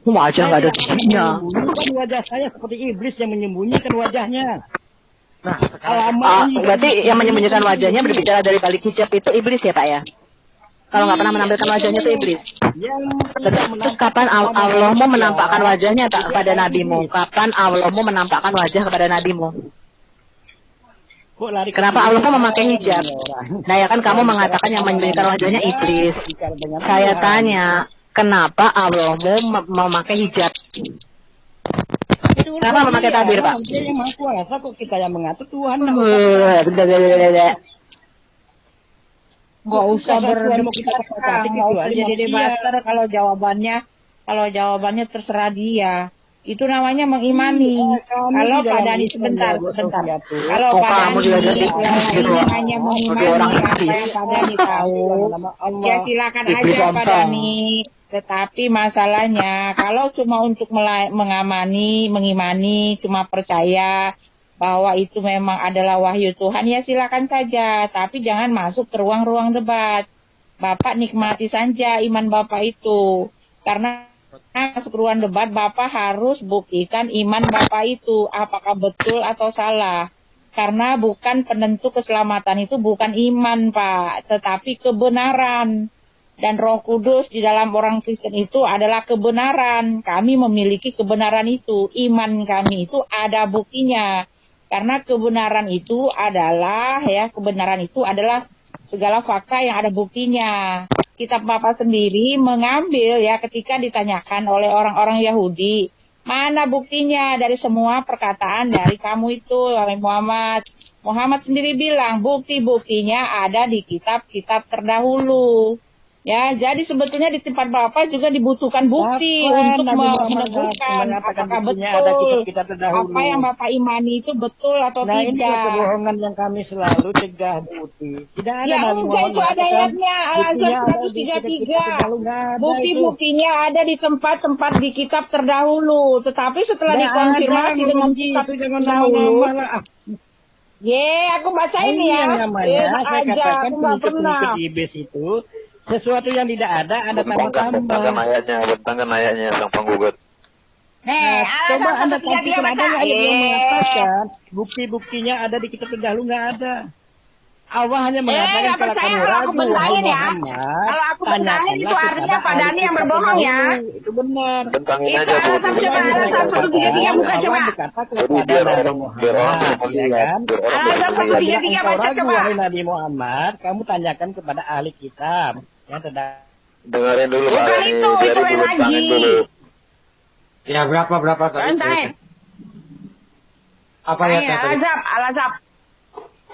Wajah nggak ada giginya. Menyembunyikan wajah saya seperti iblis yang menyembunyikan wajahnya. Nah, Berarti yang menyembunyikan wajahnya berbicara dari balik hijab itu iblis ya Pak ya? Kalau nggak pernah menampilkan wajahnya itu iblis. Terus kapan Allah mau menampakkan wajahnya tak kepada nabimu? Kapan Allah mau menampakkan wajah kepada nabimu? Kenapa Allah mau memakai hijab? Nah ya kan kamu mengatakan yang menyembunyikan wajahnya iblis. Saya tanya, kenapa Allah mau memakai hijab? Kenapa memakai tabir Pak? Dia yang maha kuasa kok kita yang mengatur Tuhan. Nggak usah berdebat, nggak usah jadi debater kalau jawabannya terserah dia. Itu namanya mengimani. Kalau Pak Dhani sebentar. Kalau Pak Dhani hanya mengimani apa yang Pak Dhani tahu, ya silakan aja Pak Dhani. Tetapi masalahnya kalau cuma untuk mengimani, cuma percaya bahwa itu memang adalah wahyu Tuhan, ya silakan saja. Tapi jangan masuk ke ruang-ruang debat. Bapak nikmati saja iman Bapak itu. Karena masuk ke ruang debat, Bapak harus buktikan iman Bapak itu. Apakah betul atau salah. Karena bukan penentu keselamatan itu bukan iman Pak. Tetapi kebenaran. Dan Roh Kudus di dalam orang Kristen itu adalah kebenaran. Kami memiliki kebenaran itu. Iman kami itu ada buktinya. Karena kebenaran itu adalah segala fakta yang ada buktinya. Kitab Bapak sendiri mengambil ya ketika ditanyakan oleh orang-orang Yahudi, mana buktinya dari semua perkataan dari kamu itu, Muhammad. Muhammad sendiri bilang bukti-buktinya ada di kitab-kitab terdahulu. Ya, jadi sebetulnya di tempat Bapak juga dibutuhkan bukti untuk menentukan apakah betul apa yang Bapak imani itu betul atau tidak. Nah, ini kebohongan yang kami selalu cegah bukti. Tidak ada ya, Nabi Muhammad itu ada ayatnya Al-Azhar 133. Bukti-buktinya ada di tempat-tempat di kitab terdahulu. Tetapi setelah dikonfirmasi dengan kitab terdahulu, aku baca ini ya. Saya katakan pengikut iblis itu sesuatu yang tidak ada tambah-tambah. Bentangkan ayatnya sang penggugat. Coba Anda kasih ada nggak ayat yang mengatakan bukti-buktinya ada di kitab terdahulu? Nggak ada. Allah hanya mengatakan kalau kamu ragu, wahai Muhammad, kalau aku bentangin itu artinya Pak Dhani yang berbohong ya. Itu benar. Bentangin aja Bu. Alasan 133 bukan coba. Biar orang melihat. Alasan 133 baca coba. Wahai Nabi Muhammad, kamu tanyakan kepada ahli kitab. Yang dengerin dulu Pak Dhani. Itu yang lagi. Ya berapa tadi? Apa ya tadi?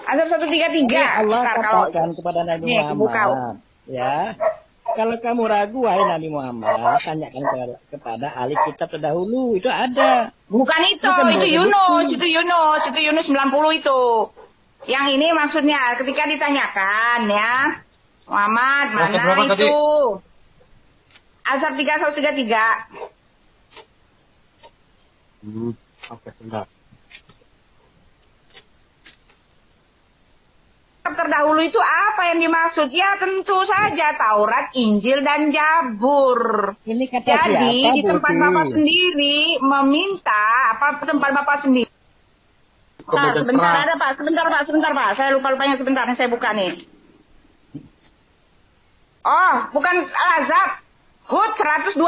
Azab 133. Allah katakan kepada Nabi Muhammad, ya, kalau kamu ragu wahai Nabi Muhammad, tanyakan kepada ahli kitab terdahulu, itu ada. Bukan itu Yunus 90 itu. Yang ini maksudnya ketika ditanyakan ya, Muhammad mana itu? Tadi? Azab 133. Oke, sebentar. Terdahulu itu apa yang dimaksud? Ya tentu saja Taurat, Injil, dan Zabur. Ini kata jadi siapa, di tempat Bapak sendiri meminta tempat Bapak sendiri. Sebentar Pak. Saya lupa-lupanya sebentar nih saya buka nih. Oh, bukan Al-Ahzab. Hud 120.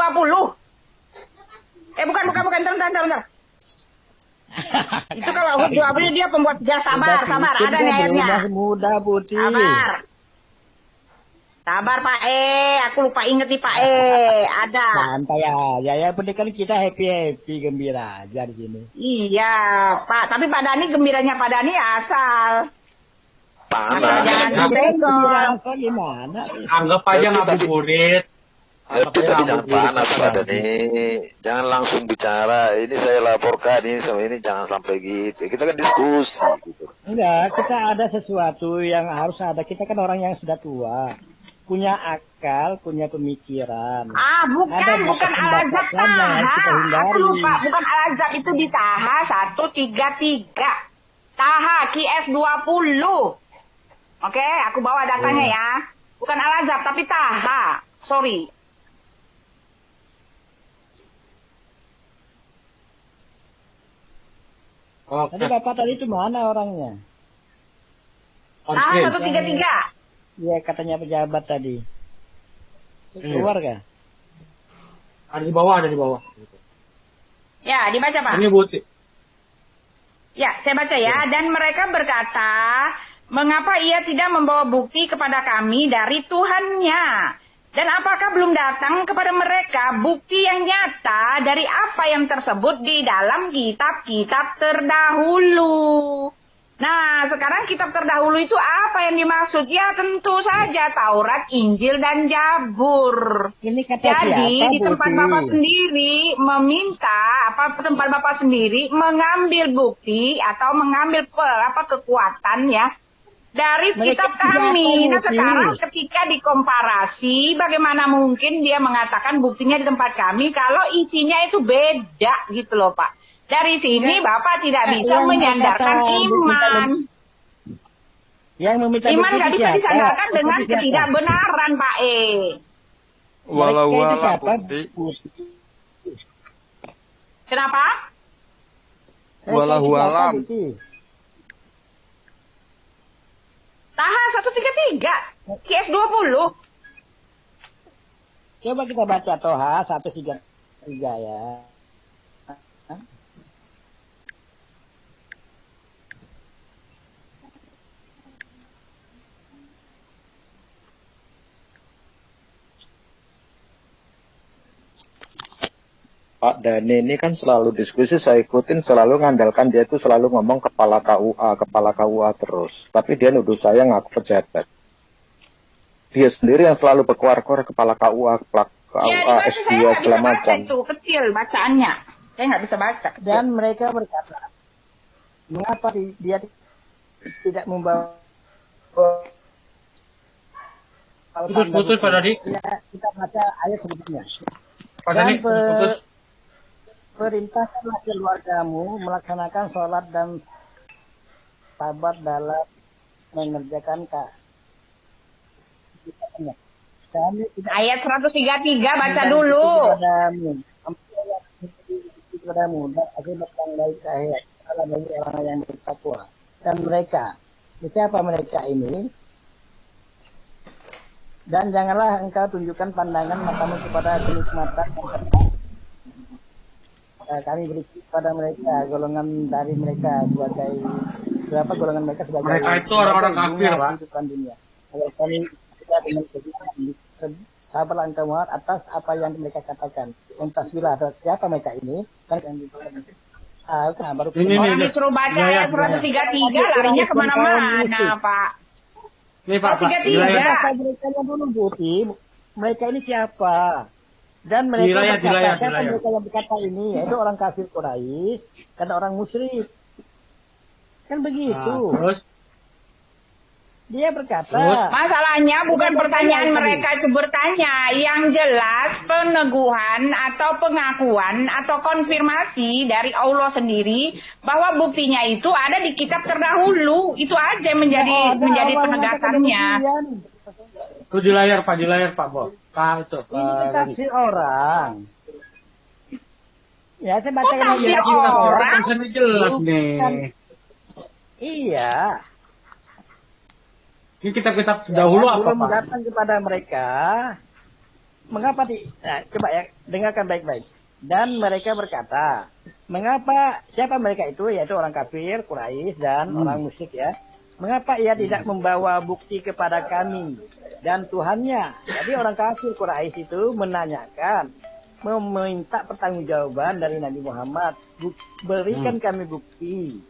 Bukan. Bentar. Itu kalau Hud 20 dia pembuat dia sabar. Ada nih ayatnya. Mudah, Putih. Sabar Pak aku lupa inget nih Pak ada. Santai aja ya, penting kan kita happy gembira aja di sini. Iya Pak, tapi Pak Dhani gembiranya Pak Dhani asal. Jangan gimana? Anggap aja ngabuburit. Tapi jangan panas Pak Dhani, jangan langsung bicara. Ini saya laporkan ini sama ini, jangan sampai gitu. Kita kan diskusi gitu. Enggak, kita ada sesuatu yang harus ada. Kita kan orang yang sudah tua, punya akal, punya pemikiran. Bukan Al-Ahzab Taha. Aku lupa, bukan Al-Ahzab itu di Taha 133. Taha QS 20. Oke, aku bawa datanya ya. Bukan Al-Ahzab tapi Taha. Sorry. Oke. Tadi Bapak tadi itu mana orangnya? Oke. 133. Ya katanya pejabat tadi. Keluar kah? Ada di bawah, ada di bawah. Ya, dibaca Pak. Ini Buti. Ya, saya baca ya. Dan mereka berkata, mengapa ia tidak membawa bukti kepada kami dari Tuhannya? Dan apakah belum datang kepada mereka bukti yang nyata dari apa yang tersebut di dalam kitab-kitab terdahulu? Nah, sekarang kitab terdahulu itu apa yang dimaksud? Ya, tentu saja Taurat, Injil, dan Zabur. Ini kata Jadi siapa, di tempat Budi? Bapak sendiri meminta tempat Bapak sendiri mengambil bukti atau mengambil kekuatan ya dari Mereka kitab tidak kami. Nah tahu, sekarang Budi. ketika dikomparasi, bagaimana mungkin dia mengatakan buktinya di tempat kami kalau isinya itu beda gitu loh Pak. Dari sini Bapak tidak bisa yang menyandarkan berkata, iman. Yang meminta Iman bukti nggak itu bisa siapa? disandarkan dengan Bukti siapa? ketidakbenaran Pak Mereka itu siapa? Kenapa? Walau alam. Taha 133, QS 20. Coba kita baca Toha 133 ya. Pak Dhani ini kan selalu diskusi, saya ikutin, selalu ngandalkan dia itu selalu ngomong kepala KUA terus. Tapi dia nuduh saya ngaku pejabat. Dia sendiri yang selalu berkuar-kuar kepala KUA, Ya, S2 saya nggak segala bisa baca macam. itu, kecil bacaannya. Saya nggak bisa baca. Kecil. Dan mereka berkata, mengapa dia tidak membawa Putus Pak Dadi. Ya, kita baca ayat sebelumnya. Pak Dan Dani, putus. perintahkanlah keluargamu melaksanakan sholat dan sabar dalam mengerjakan Ayat 133 baca dulu. Kepadamu dan akibat yang baik akhirat adalah bagi orang yang bertakwa. Dan mereka, siapa mereka ini? Dan janganlah engkau tunjukkan pandangan matamu kepada kenikmatan yang kami beri kepada mereka, golongan dari mereka sebagai berapa golongan mereka sebagai Mereka itu orang-orang kafir, Pak. kehidupan dunia. Kalau kami tidak dengan kehidupan sabarlah engkau Muhammad atas apa yang mereka katakan. Untasbilah siapa mereka ini? Kan yang baru Orang disuruh baca ayat 133 larinya kemana-mana Pak. Ini Pak, Pak. 133. Mereka dulu Buti, mereka ini siapa? Dan mereka berkata, siapa mereka yang berkata ini? Yaitu orang kafir Quraisy dan orang musyrik. Kan begitu. Terus? Dia berkata. Masalahnya bukan pertanyaan mereka itu bertanya. Yang jelas peneguhan atau pengakuan atau konfirmasi dari Allah sendiri bahwa buktinya itu ada di kitab terdahulu. Itu aja yang menjadi penegasannya. Itu di layar Pak Bo. Pak itu. Ini tafsir orang. Ya, saya baca tafsir orang? Kan jelas nih. Iya. Ini kitab-kitab dahulu apa belum Pak? datang kepada mereka. Mengapa coba ya, dengarkan baik-baik. Dan mereka berkata, mengapa siapa mereka itu? Yaitu orang kafir, Quraisy dan orang musyrik ya. Mengapa ia tidak membawa bukti kepada kami dan Tuhannya? Jadi orang kafir Quraisy itu menanyakan, meminta pertanggungjawaban dari Nabi Muhammad, berikan kami bukti.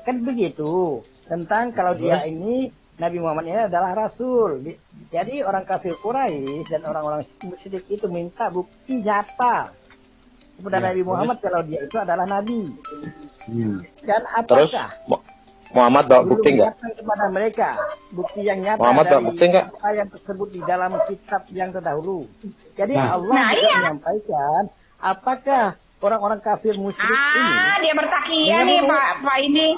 Kan begitu. Tentang kalau dia ini Nabi Muhammad ini adalah Rasul. Jadi orang kafir Quraisy dan orang-orang musyrik itu minta bukti nyata kepada Nabi Muhammad kalau dia itu adalah Nabi. Dan Terus apakah Muhammad bawa bukti nggak? datang kepada mereka bukti yang nyata Muhammad bawa dari bukti nggak? apa yang tersebut di dalam kitab yang terdahulu. Jadi Nah. Allah juga menyampaikan apakah orang-orang kafir musyrik ini Dia bertakia nih Pak ini.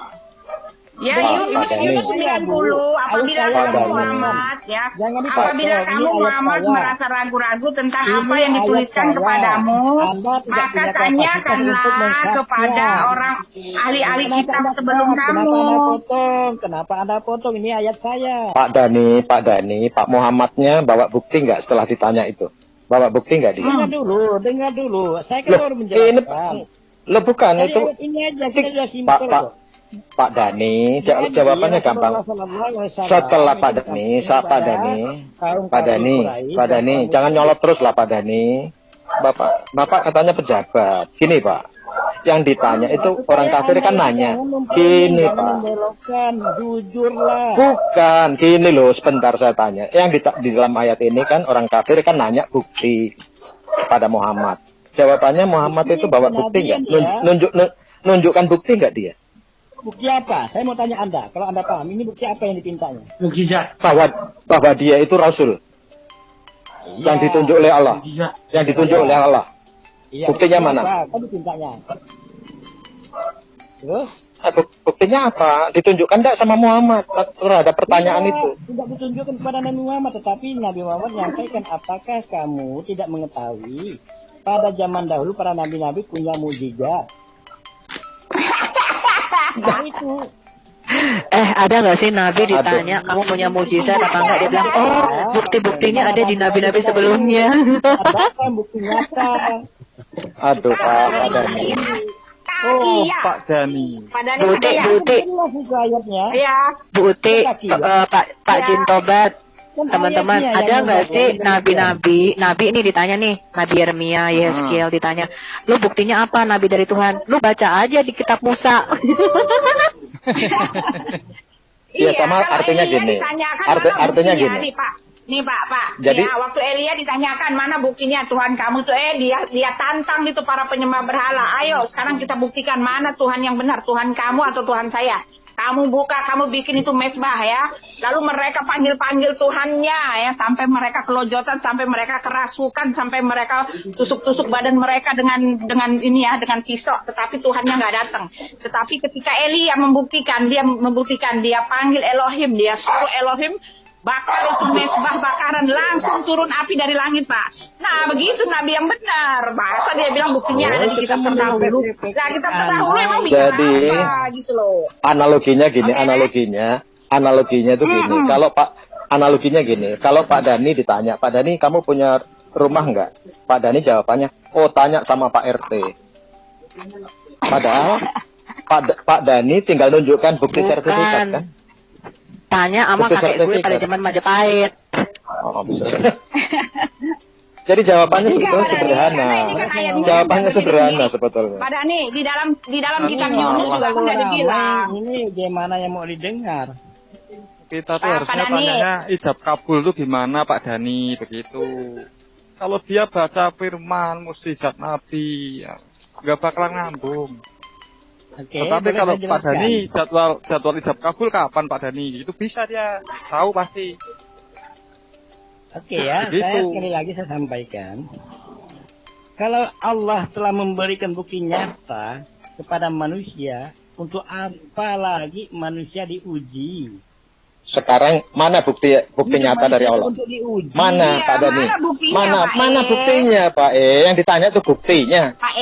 Ya, Pak Dhani. Yunus 90, apabila Pak kamu Dhani. Muhammad, ya, Jangan dipotong, apabila ini kamu ayat Muhammad saya. merasa ragu-ragu tentang Ini apa yang ayat dituliskan saya. kepadamu, Anda tidak maka punya kapasitas tanyakanlah untuk mengkajian. kepada orang ahli-ahli Kenapa kitab Anda sebelum cut? kamu. Kenapa Anda potong? Kenapa Anda potong? Ini ayat saya. Pak Dhani, Pak Muhammadnya bawa bukti nggak setelah ditanya itu? Bawa bukti nggak dia? Dengar dulu. Saya kan Loh, baru ini menjelaskan. lo bukan Dari itu. ayat ini aja kita sudah simpel kok. Pak Dhani, Jadi, jawabannya Rasulullah gampang. SAW Setelah Pak itu Dhani, kepada kaum Pak kafir Dhani, Quraisy Pak dan Dhani, kaum jangan musyrik. nyolot terus lah Pak Dhani. Bapak katanya pejabat. Gini Pak, yang ditanya itu orang kafir kan nanya. Gini Jangan Pak, membelokkan, jujurlah. bukan gini loh. Sebentar saya tanya. Yang di dalam ayat ini kan orang kafir kan nanya bukti kepada Muhammad. Jawabannya Muhammad itu bawa bukti nggak? Nunjukkan bukti nggak dia? Bukti apa? Saya mau tanya Anda. Kalau Anda paham, ini bukti apa yang dipintanya? Mukjizat. Bahwa dia itu Rasul yang ditunjuk oleh Allah. Mukjizat. Yang ditunjuk oleh Allah. Iya, Buktinya bukti mana? Apa? Kan dipintanya. Terus? Buktinya apa? Ditunjukkan tidak sama Muhammad terhadap pertanyaan Tidak, itu? Tidak ditunjukkan kepada Nabi Muhammad, tetapi Nabi Muhammad menyampaikan, apakah kamu tidak mengetahui pada zaman dahulu para nabi-nabi punya mukjizat? Nah itu. Ada nggak sih Nabi ditanya kamu punya mukjizat apa enggak? Dia bilang, oh bukti-buktinya ada di Nabi-Nabi sebelumnya. Ada bukti nyata. Aduh Pak Dhani. Oh, Iya. Pak Dhani. Pak Dhani Bukti, ada ya? bukti, Jelas itu ayatnya. Iya. bukti, Pak Jin Tobat. Kan Teman-teman, ayatnya ada yang nggak membawa sih demikian. Nabi ini ditanya nih, Nabi Yeremia, Yeskiel ditanya, lu buktinya apa Nabi dari Tuhan? Lu baca aja di kitab Musa. Iya, sama kalau artinya Elia gini. ditanyakan, Artinya mana buktinya? gini. Nih Pak. Nih Pak. Jadi- ya, waktu Elia ditanyakan mana buktinya Tuhan kamu tuh dia tantang itu para penyembah berhala. Ayo sekarang kita buktikan mana Tuhan yang benar, Tuhan kamu atau Tuhan saya. Kamu buka, kamu bikin itu mesbah ya. Lalu mereka panggil Tuhannya ya, sampai mereka kelojotan, sampai mereka kerasukan, sampai mereka tusuk-tusuk badan mereka dengan ini ya, dengan pisau. Tetapi Tuhannya nggak datang. Tetapi ketika Elia membuktikan, dia panggil Elohim, dia suruh Elohim bakar itu mesbah bakaran, langsung turun api dari langit, Pak. Nah, begitu Nabi yang benar. Masa dia bilang buktinya ada di kitab terdahulu. Nah, kitab terdahulu emang bisa Jadi- apa gitu loh. Analoginya gini, Oke. analoginya itu gini. Analoginya gini, kalau Pak Dhani ditanya, Pak Dhani kamu punya rumah nggak? Pak Dhani jawabannya, oh tanya sama Pak RT. Padahal Pak Dhani tinggal nunjukkan bukti Bukan. sertifikat kan? Tanya sama Bukti kakek gue pada sertifikat. zaman Majapahit. Oh, bisa. Jadi jawabannya sebetulnya sederhana. Jawabannya sederhana sebetulnya. Pada nih di dalam kitab Yunus juga Kalau udah dibilang. ini gimana yang mau didengar? Kita tuh Pak harusnya Dhani. tanyanya ijab kabul tuh gimana Pak Dhani begitu. Kalau dia baca firman mukjizat Nabi, ya, nggak bakalan nyambung. Oke, Tetapi boleh kalau saya Pak jelaskan? Dhani jadwal ijab kabul kapan Pak Dhani? Itu bisa dia tahu pasti. Oke ya, Begitu. saya sekali lagi saya sampaikan. Kalau Allah telah memberikan bukti nyata kepada manusia, untuk apa lagi manusia diuji? Sekarang mana bukti nyata dari Allah? Untuk diuji. Mana Iya, Pak Dhani? mana buktinya, Mana Pak mana E? buktinya Pak Yang ditanya tuh buktinya. Pak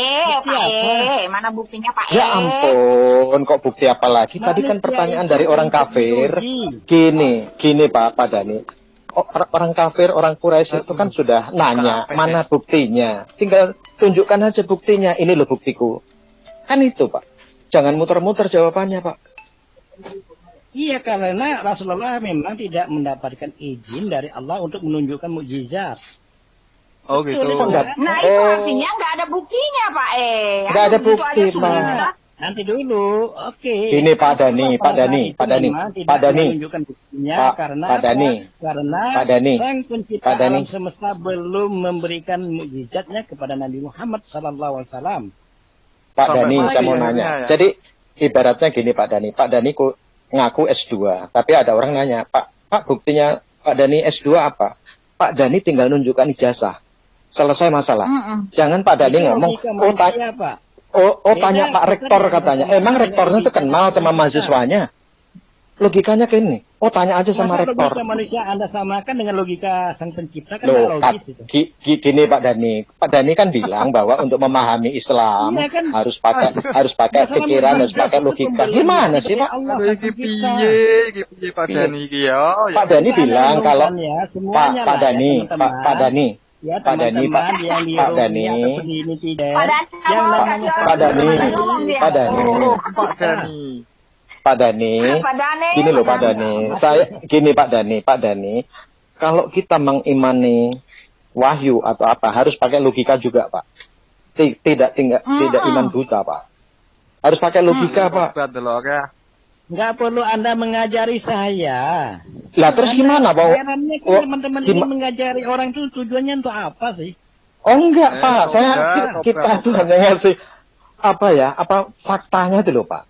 mana buktinya Pak Ya ampun, kok bukti apa lagi? Tadi kan Manusia pertanyaan itu dari orang untuk kafir. diuji. Gini Pak Dhani. Orang kafir, orang Quraisy itu kan sudah nanya, mana buktinya? Tinggal tunjukkan aja buktinya. Ini loh buktiku. Kan itu Pak. Jangan muter-muter jawabannya Pak. Iya, karena Rasulullah memang tidak mendapatkan izin dari Allah untuk menunjukkan mukjizat. Oh gitu. Betul, Enggak. Nah itu Oh. artinya nggak ada buktinya Pak Nggak ada Begitu bukti, aja sudah. Pak. Nanti dulu, oke. Ini Pak Dhani, Rasulullah Pak Dhani, itu Pak Dhani, memang tidak Pak Dhani. menunjukkan buktinya Pak- karena Pak Dhani. apa? Karena Pak Dhani. Sang pencipta Pak Dhani. alam semesta belum memberikan mukjizatnya kepada Nabi Muhammad SAW. Pak Sampai Dhani, mana saya mau ya? nanya. Ya. Jadi ibaratnya gini Pak Dhani. Pak Dhani ngaku S2, tapi ada orang nanya, Pak buktinya Pak Dhani S2 apa? Pak Dhani tinggal nunjukkan ijazah. Selesai masalah. Jangan Pak Dhani ngomong, tanya Pak. Tanya Pak Rektor katanya. Emang rektornya itu kenal sama mahasiswanya? Logikanya gini. Oh, tanya aja sama Masa rektor. logika manusia Anda samakan dengan logika sang pencipta kan Loh, nggak logis itu. gini Pak Dani. Pak Dani kan bilang bahwa untuk memahami Islam Iya kan? harus pakai Masalah pikiran, harus menghargai pakai itu logika. pemberian Gimana dari sih, Pak? Allah, Aduh, sang iki pencipta. piye Pak Piye? Dani iki ya. Pak Dani Kita bilang kalau menemukan ya, Pak semuanya Pak lah Dani, ya, teman-teman. Pak Dani, Ya, Pak Dani, teman-teman yang di Pak Romi Dani, ataupun di Nitiden, Pak Dani, yang mau namanya kasih Pak Dani, Pak Dani, Pak Dani. Pak Dani, Pak Dani. gini loh Pak Dani, gini Pak Dani, kalau kita mengimani wahyu atau apa harus pakai logika juga Pak. Tidak iman buta Pak. Harus pakai logika Pak. Berat loh ya. nggak perlu Anda mengajari saya. Lah terus gimana Pak? Herannya kan Oh, teman-teman ini mengajari orang itu tujuannya untuk apa sih? Oh enggak Pak, kita tobat. tuh hanya ngasih faktanya itu loh Pak.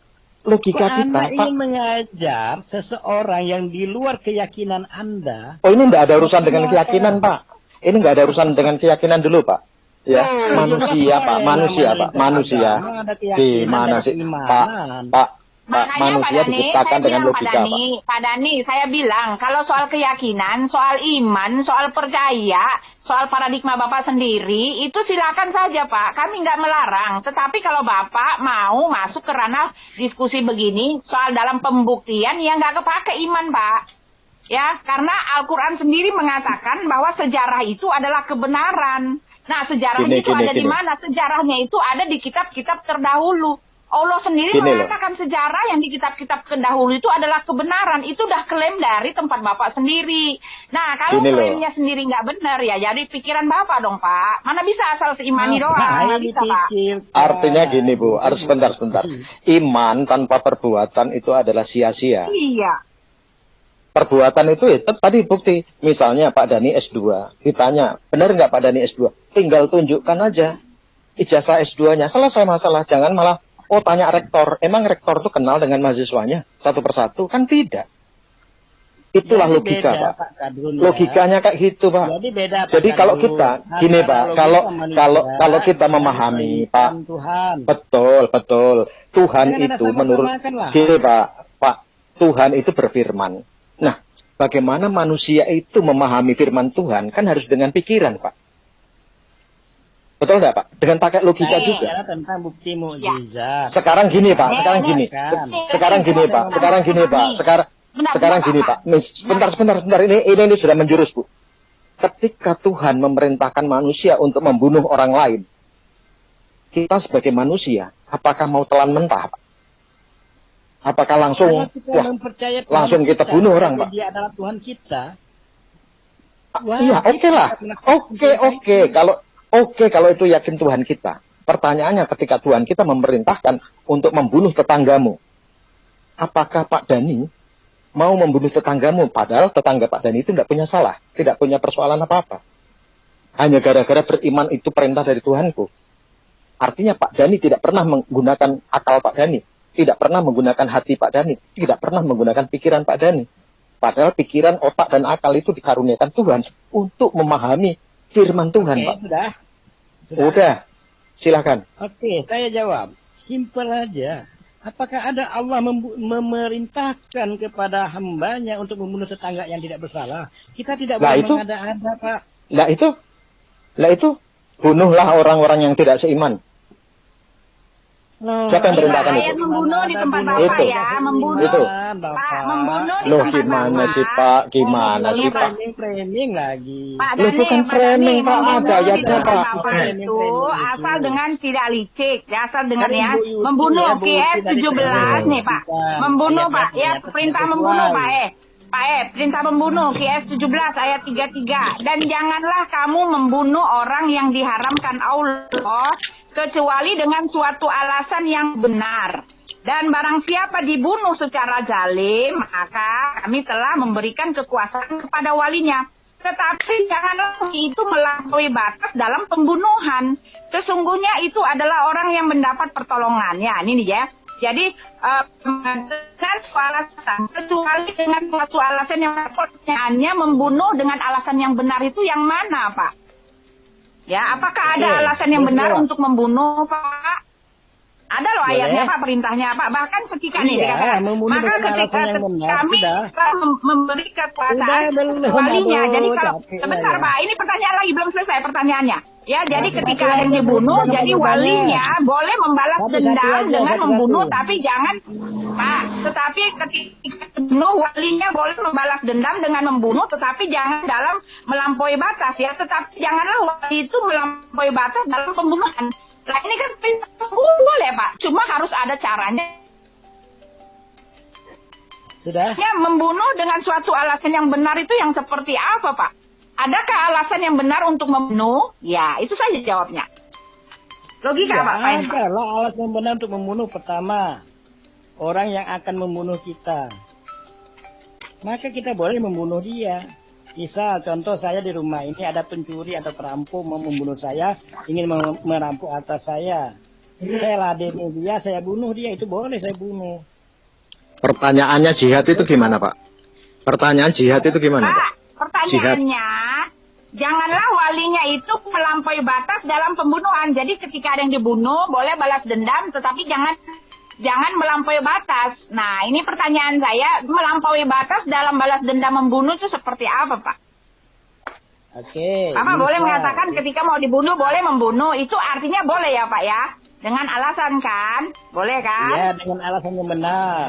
Logika Kok Anda kita Pak. ingin mengajar seseorang yang di luar keyakinan Anda? Oh ini enggak ada urusan dengan keyakinan Pak. Ini enggak ada urusan dengan keyakinan dulu Pak. Ya, manusia Pak, manusia. Gimana sih Pak, Makanya manusia Pak Dani, diciptakan saya dengan bilang logika Pak. Pak Dani, saya bilang kalau soal keyakinan, soal iman, soal percaya, soal paradigma Bapak sendiri, itu silakan saja Pak. Kami nggak melarang. Tetapi kalau Bapak mau masuk ke ranah diskusi begini, soal dalam pembuktian, ya nggak kepake iman Pak. Ya, karena Al-Quran sendiri mengatakan bahwa sejarah itu adalah kebenaran. Nah, sejarahnya itu ada di mana? Sejarahnya itu ada di kitab-kitab terdahulu. Allah sendiri mengatakan sejarah yang di kitab-kitab terdahulu itu adalah kebenaran. Itu udah klaim dari tempat Bapak sendiri. Nah, kalau klaimnya sendiri nggak benar ya jadi pikiran Bapak dong, Pak. Mana bisa asal seimani doang? Mana bisa, Pak? Artinya gini Bu, harus sebentar. Iman tanpa perbuatan itu adalah sia-sia. Iya. Perbuatan itu ya tadi bukti. Misalnya Pak Dani S2, ditanya, benar nggak Pak Dani S2? Tinggal tunjukkan aja ijazah S2-nya. Selesai masalah. Jangan malah, tanya rektor. Emang rektor tuh kenal dengan mahasiswanya satu persatu? Kan tidak. Itulah logika, Pak. Logikanya kayak gitu, Pak. Jadi kalau kita, gini Pak, kalau kita memahami, Pak, betul. Tuhan itu menurut, gini Pak, Tuhan itu berfirman. Nah, bagaimana manusia itu memahami firman Tuhan? Kan harus dengan pikiran, Pak. Betul nggak, Pak? Dengan pakai logika juga. Tentang bukti mukjizat. Sekarang gini, Pak. Sekarang gini, Pak. Sekarang gini, Pak. Sebentar. Ini sudah menjurus, Bu. Ketika Tuhan memerintahkan manusia untuk membunuh orang lain, kita sebagai manusia, apakah mau telan mentah, Pak? Apakah langsung kita bunuh orang, Pak? Dia adalah Tuhan kita. Iya, oke lah. Oke, kalau itu yakin Tuhan kita. Pertanyaannya ketika Tuhan kita memerintahkan untuk membunuh tetanggamu. Apakah Pak Dani mau membunuh tetanggamu? Padahal tetangga Pak Dani itu tidak punya salah. Tidak punya persoalan apa-apa. Hanya gara-gara beriman itu perintah dari Tuhanku. Artinya Pak Dani tidak pernah menggunakan akal Pak Dani. Tidak pernah menggunakan hati Pak Dani. Tidak pernah menggunakan pikiran Pak Dani. Padahal pikiran, otak, dan akal itu dikaruniakan Tuhan untuk memahami firman Tuhan, Pak. Sudah. Silakan. Oke, saya jawab. Simpel aja. Apakah ada Allah memerintahkan kepada hambanya untuk membunuh tetangga yang tidak bersalah? Kita tidak boleh mengada-ada, Pak. Lah itu bunuhlah orang-orang yang tidak seiman. Siapa yang merintahkan itu? Ayat membunuh di tempat Bapak ya, membunuh. Itu. Pak, membunuh di Loh, tempat gimana Bapak. sih, Pak? Gimana sih, Pak? Framing lagi. Pak Loh, Dani, bukan framing, Pak. Ada membunuh di ayatnya, tempat Pak. Bapak itu asal dengan tidak licik, ya, asal dengan ya, membunuh QS 17 nih, Pak. Membunuh, Pak. Ya, perintah membunuh, Pak. Perintah membunuh QS 17 ayat 33. Dan janganlah kamu membunuh orang yang diharamkan Allah kecuali dengan suatu alasan yang benar. Dan barang siapa dibunuh secara zalim, maka kami telah memberikan kekuasaan kepada walinya. Tetapi janganlah itu melampaui batas dalam pembunuhan. Sesungguhnya itu adalah orang yang mendapat pertolongan. Ya, ini nih ya. Jadi dengan suatu alasan, kecuali dengan suatu alasan yang pertanyaannya membunuh dengan alasan yang benar itu yang mana, Pak? Ya, apakah ada alasan yang benar untuk membunuh, Pak? Ada loh Boleh. ayatnya Pak, perintahnya Pak. Bahkan ketika nih Iya, dikatakan, membunuh maka dengan ketika alasan yang benar, kami sudah. telah memberi kekuasaan Sudah, belum, walinya. aduh, Jadi kalau capek sebentar ya. Pak, ini pertanyaan lagi belum selesai pertanyaannya. Ya, jadi Satu-satu ketika ada yang aja, dibunuh, jangan jadi banyak-banyak. walinya boleh membalas Satu-satu dendam aja, dengan satu-satu. membunuh, tapi jangan Pak. Tetapi ketika dibunuh, walinya boleh membalas dendam dengan membunuh, tetapi jangan dalam melampaui batas ya. Tetapi janganlah wali itu melampaui batas dalam pembunuhan. Nah ini kan boleh Pak, cuma harus ada caranya. Sudah? Ya, membunuh dengan suatu alasan yang benar itu yang seperti apa Pak? Adakah alasan yang benar untuk membunuh? Ya, itu saja jawabnya. Logika Pak. Fine, Pak. Adalah alasan yang benar untuk membunuh. Pertama, orang yang akan membunuh kita. Maka kita boleh membunuh dia. Misal, contoh saya di rumah ini ada pencuri atau perampok mau membunuh saya, ingin merampok atas saya. Saya ladeni dia, saya bunuh dia, itu boleh saya bunuh. Pertanyaannya jihad itu gimana, Pak? Pertanyaan jihad itu gimana, Pak? Pak, pertanyaannya, janganlah walinya itu melampaui batas dalam pembunuhan. Jadi ketika ada yang dibunuh, boleh balas dendam, tetapi jangan melampaui batas. Nah, ini pertanyaan saya, melampaui batas dalam balas dendam membunuh itu seperti apa, Pak? Oke. Bapak boleh misal. mengatakan ketika mau dibunuh, boleh membunuh. Itu artinya boleh ya, Pak ya? Dengan alasan kan? Boleh kan? Ya, dengan alasan yang benar.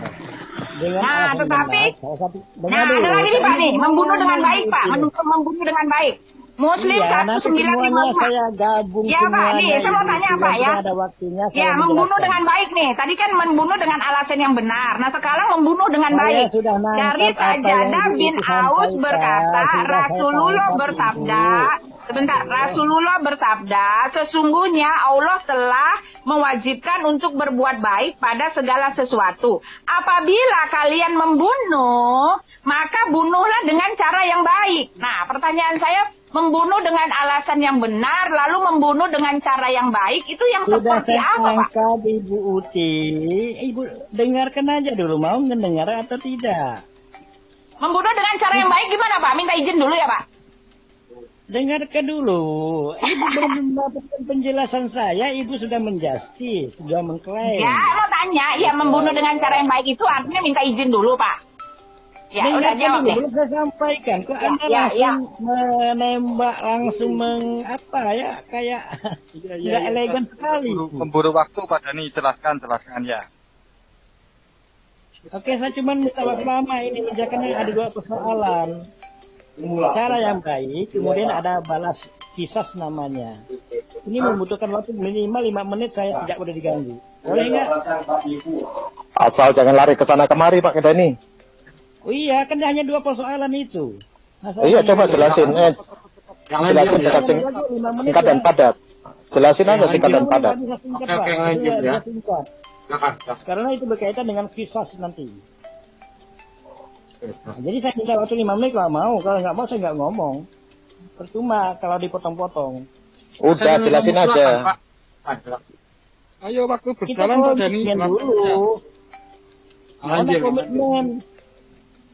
Dengan Nah, alasan yang tetapi, benar. Salah satu, nah ada lagi nih Pak nih, membunuh dengan baik Pak. Itu. Membunuh dengan baik. Muslim Iya, nanti semuanya 1955. saya gabung Ya Pak, semuanya. nih saya mau Ibu. tanya Pak Tidak ya. ada waktunya saya Ya, membunuh menjelaskan. dengan baik nih. Tadi kan membunuh dengan alasan yang benar. Nah, sekarang membunuh dengan Saya baik. sudah nangkap Dari apa yang Sajadah Ibu bin itu Aus sampaikan. berkata, Sudah saya Rasulullah tangkap, bersabda, Ibu. sebentar, Rasulullah bersabda, sesungguhnya Allah telah mewajibkan untuk berbuat baik pada segala sesuatu. Apabila kalian membunuh, maka bunuhlah dengan cara yang baik. Nah, pertanyaan saya, membunuh dengan alasan yang benar, lalu membunuh dengan cara yang baik, itu yang Sudah seperti saya apa, Pak? tangkap Ibu Uti. Ibu dengarkan aja dulu, mau mendengar atau tidak? Membunuh dengan cara yang baik gimana, Pak? Minta izin dulu ya, Pak? Dengarkan dulu. Ibu belum mendapatkan penjelasan saya, Ibu sudah menjustis, sudah mengklaim. Ya, mau tanya, ya membunuh dengan cara yang baik itu artinya minta izin dulu, Pak. Ya, udah Dengarkan jawab dulu, deh. belum saya sampaikan. Kok Ya, Anda ya, langsung menembak, langsung apa ya, kayak nggak elegan sekali. Memburu waktu Pak Dhani, jelaskan ya. Oke, saya cuma minta waktu lama ini menjelaskan ada dua persoalan. Cara yang baik, kemudian ada balas kisah namanya. Ini membutuhkan waktu minimal 5 menit, saya tidak boleh diganggu. Boleh nggak? Asal jangan lari ke sana kemari, Pak Dhani. Oh iya, kan hanya dua persoalan itu. Iya, coba jelasin. Jelasin dengan singkat dan padat. Jelasin aja singkat dan padat. Oke, lanjut ya. Karena itu berkaitan dengan kisah nanti. Nah, jadi saya minta waktu 5 menit kalau mau. Kalau nggak mau, saya nggak ngomong. Percuma kalau dipotong-potong. Udah, jelasin aja. Ayo waktu Kita berjalan Pak Dhani. komitmen dulu. Ada Lanjut. komitmen.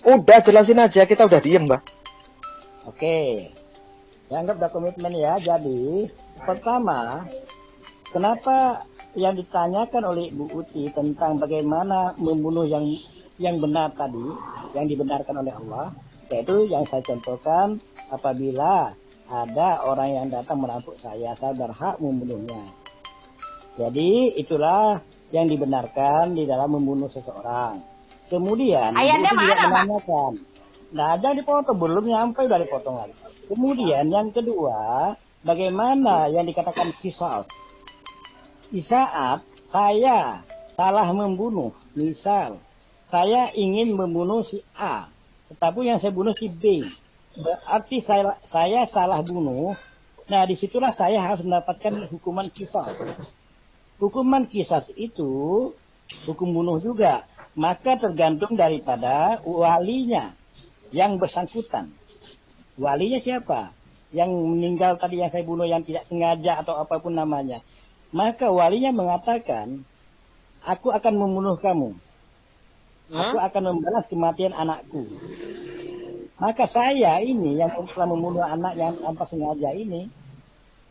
Udah, jelasin aja. Kita udah diem, Mbak. Oke. Saya anggap udah komitmen ya. Jadi, pertama, kenapa yang ditanyakan oleh Bu Uti tentang bagaimana membunuh yang benar tadi, yang dibenarkan oleh Allah, yaitu yang saya contohkan, apabila ada orang yang datang merampok saya berhak membunuhnya. Jadi, itulah yang dibenarkan di dalam membunuh seseorang. Kemudian, Ayatnya Bu Uti juga mana, Pak? menanyakan, nah, ada dipotong, belum nyampe udah dipotong lagi. Kemudian yang kedua, bagaimana yang dikatakan kisah? Di saat saya salah membunuh, misal saya ingin membunuh si A, tetapi yang saya bunuh si B, berarti saya salah bunuh. Nah, disitulah saya harus mendapatkan hukuman kisah. Hukuman kisah itu hukum bunuh juga, maka tergantung daripada walinya yang bersangkutan. Walinya siapa? Yang meninggal tadi yang saya bunuh yang tidak sengaja atau apapun namanya. Maka walinya mengatakan, aku akan membunuh kamu. Aku akan membalas kematian anakku. Maka saya ini yang telah membunuh anak yang tanpa sengaja ini,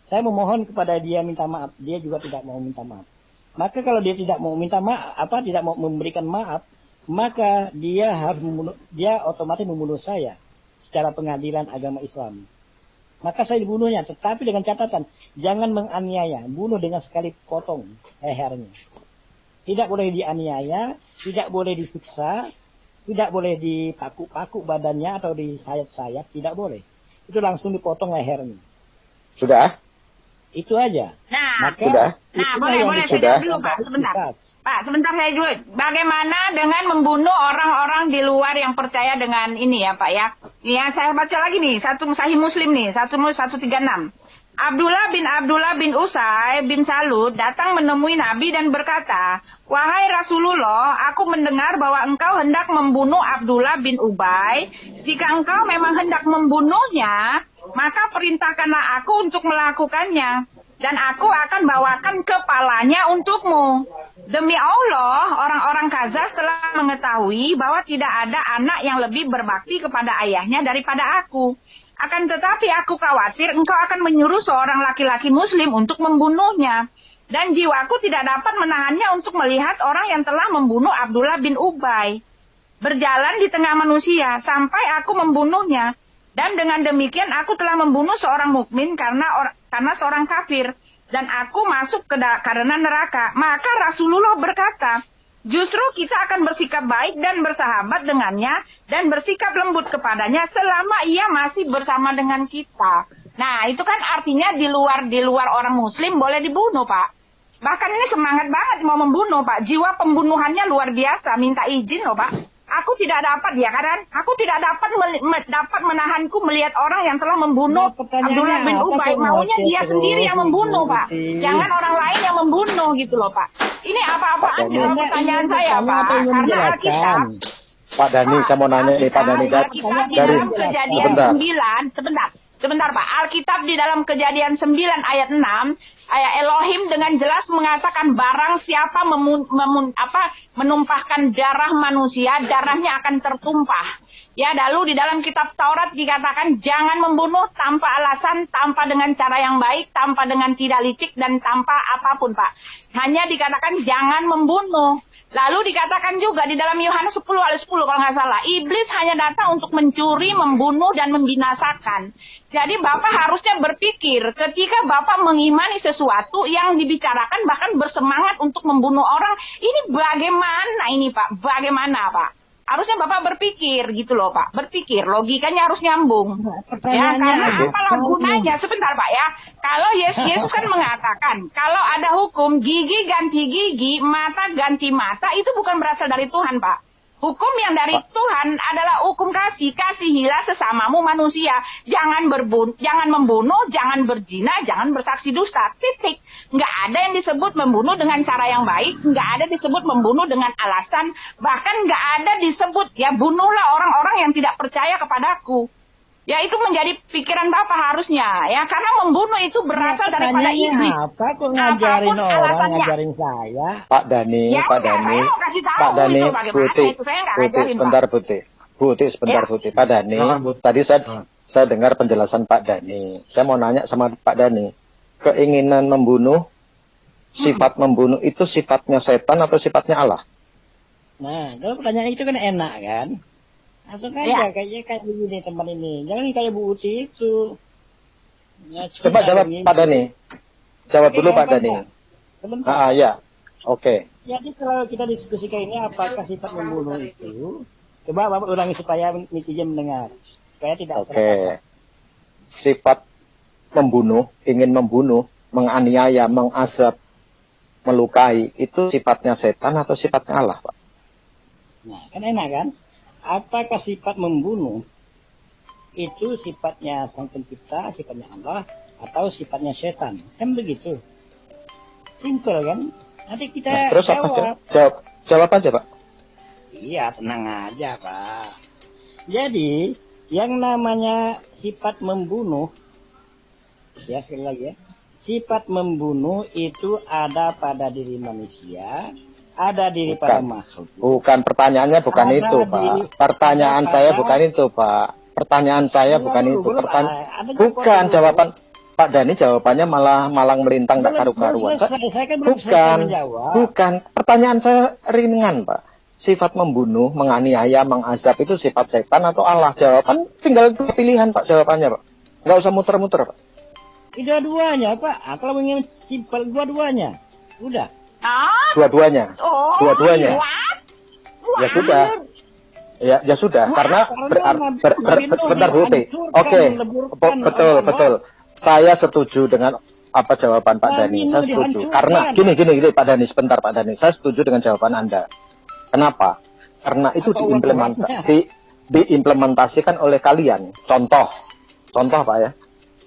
saya memohon kepada dia minta maaf. Dia juga tidak mau minta maaf. Maka kalau dia tidak mau minta maaf, tidak mau memberikan maaf, maka dia harus dia otomatis membunuh saya secara pengadilan agama Islam. Maka saya dibunuhnya, tetapi dengan catatan jangan menganiaya, bunuh dengan sekali potong lehernya. Tidak boleh dianiaya, tidak boleh disiksa, tidak boleh dipaku-paku badannya atau disayat-sayat, tidak boleh. Itu langsung dipotong lehernya. Sudah? Itu aja. Nah, Maka, boleh saya jawab dulu Pak, sebentar. Pak, sebentar saya dulu. Bagaimana dengan membunuh orang-orang di luar yang percaya dengan ini ya Pak ya? Ya, saya baca lagi nih, satu Sahih Muslim nih, 136. Abdullah bin Usai bin Salud datang menemui Nabi dan berkata, "Wahai Rasulullah, aku mendengar bahwa engkau hendak membunuh Abdullah bin Ubay. Jika engkau memang hendak membunuhnya, maka perintahkanlah aku untuk melakukannya, dan aku akan bawakan kepalanya untukmu. Demi Allah, orang-orang Khazraj telah mengetahui bahwa tidak ada anak yang lebih berbakti kepada ayahnya daripada aku. Akan tetapi aku khawatir engkau akan menyuruh seorang laki-laki muslim untuk membunuhnya. Dan jiwaku tidak dapat menahannya untuk melihat orang yang telah membunuh Abdullah bin Ubay berjalan di tengah manusia sampai aku membunuhnya. Dan dengan demikian aku telah membunuh seorang mukmin karena seorang kafir. Dan aku masuk karena neraka." Maka Rasulullah berkata, "Justru kita akan bersikap baik dan bersahabat dengannya dan bersikap lembut kepadanya selama ia masih bersama dengan kita." Nah, itu kan artinya di luar orang muslim boleh dibunuh, Pak. Bahkan ini semangat banget mau membunuh, Pak. Jiwa pembunuhannya luar biasa, minta izin loh, Pak. Aku tidak dapat ya kan? Aku tidak dapat menahanku melihat orang yang telah membunuh Abdullah bin Ubay. Maunya dia sendiri yang membunuh, Pak. Jangan orang lain yang membunuh gitu loh, Pak. Ini apa-apaan dalam pertanyaan saya, Pak. Karena Alkitab. Pak Dhani, saya mau nanya nih, Pak Dhani. Alkitab di dalam Kejadian 9, sebentar Pak. Alkitab di dalam Kejadian 9 ayat 6, ayat Elohim dengan jelas mengatakan barang siapa menumpahkan darah manusia, darahnya akan tertumpah. Ya, lalu di dalam kitab Taurat dikatakan jangan membunuh tanpa alasan, tanpa dengan cara yang baik, tanpa dengan tidak licik, dan tanpa apapun, Pak. Hanya dikatakan jangan membunuh. Lalu dikatakan juga di dalam Yohanes 10 ayat 10 kalau nggak salah, iblis hanya datang untuk mencuri, membunuh, dan membinasakan. Jadi Bapak harusnya berpikir ketika Bapak mengimani sesuatu yang dibicarakan bahkan bersemangat untuk membunuh orang, ini bagaimana ini Pak? Bagaimana Pak? Harusnya Bapak berpikir gitu loh Pak, berpikir logikanya harus nyambung. Ya, karena apalah gunanya, sebentar Pak ya. Kalau Yesus kan mengatakan, kalau ada hukum gigi ganti gigi, mata ganti mata, itu bukan berasal dari Tuhan Pak. Hukum yang dari Tuhan adalah hukum kasih, kasihilah sesamamu manusia. Jangan membunuh, jangan berzina, jangan bersaksi dusta. Titik. Nggak ada yang disebut membunuh dengan cara yang baik, nggak ada disebut membunuh dengan alasan, bahkan nggak ada disebut ya bunuhlah orang-orang yang tidak percaya kepadaku. Ya itu menjadi pikiran Bapak harusnya ya, karena membunuh itu berasal daripada iblis. Apa kok ngajarin orang, ngajarin saya? Pak Dhani, ya, Pak Dhani, Pak Dhani, Buti, sebentar Buti, sebentar Buti, Pak Dhani. Tadi saya dengar penjelasan Pak Dhani. Saya mau nanya sama Pak Dhani, keinginan membunuh, sifat membunuh itu sifatnya setan atau sifatnya Allah? Nah, kalau pertanyaan itu kan enak kan? Langsung aja kayak begini teman ini. Jangan kayak Bu Uti itu. Ya, coba jawab Pak Dhani. Jawab dulu Pak Dhani. Sebentar. Ya. Oke. Jadi kalau kita diskusikan ini apakah sifat membunuh itu? Coba Bapak ulangi supaya netizen mendengar. Supaya tidak salah. Sifat membunuh, ingin membunuh, menganiaya, mengazab, melukai, itu sifatnya setan atau sifatnya Allah, Pak? Nah, kan enak kan? Apakah sifat membunuh itu sifatnya Sang Pencipta, sifatnya Allah, atau sifatnya setan? Kan begitu. Simpel kan? Nanti kita terus jawab. Jawab aja, Pak. Iya, tenang aja, Pak. Jadi, yang namanya sifat membunuh, ya sekali lagi ya, sifat membunuh itu ada pada diri manusia, ada diri para makhluk. Bukan, pertanyaannya bukan ada itu, Pak. Pertanyaan saya bukan itu, Pak. Pertanyaan saya bukan itu. Bukan jawaban Pak Dhani jawabannya malah melintang tak Belum karu-karuan. selesai. Saya kan belum selesai menjawab. Bukan. Pertanyaan saya ringan, Pak. Sifat membunuh, menganiaya, mengazab itu sifat setan atau Allah? Jawaban tinggal dua pilihan, Pak, jawabannya, Pak. Nggak usah muter-muter, Pak. Dua-duanya, Pak. Kalau ingin simpel, dua-duanya. Udah. Dua-duanya. Dua-duanya. Ya sudah. Ya sudah, karena sebentar Bu Uti. Oke, betul. Saya setuju dengan apa jawaban Pak Dhani. Saya setuju. Karena gini Pak Dhani, sebentar Pak Dhani. Saya setuju dengan jawaban Anda. Kenapa? Karena itu diimplementasikan oleh kalian. Contoh Pak ya.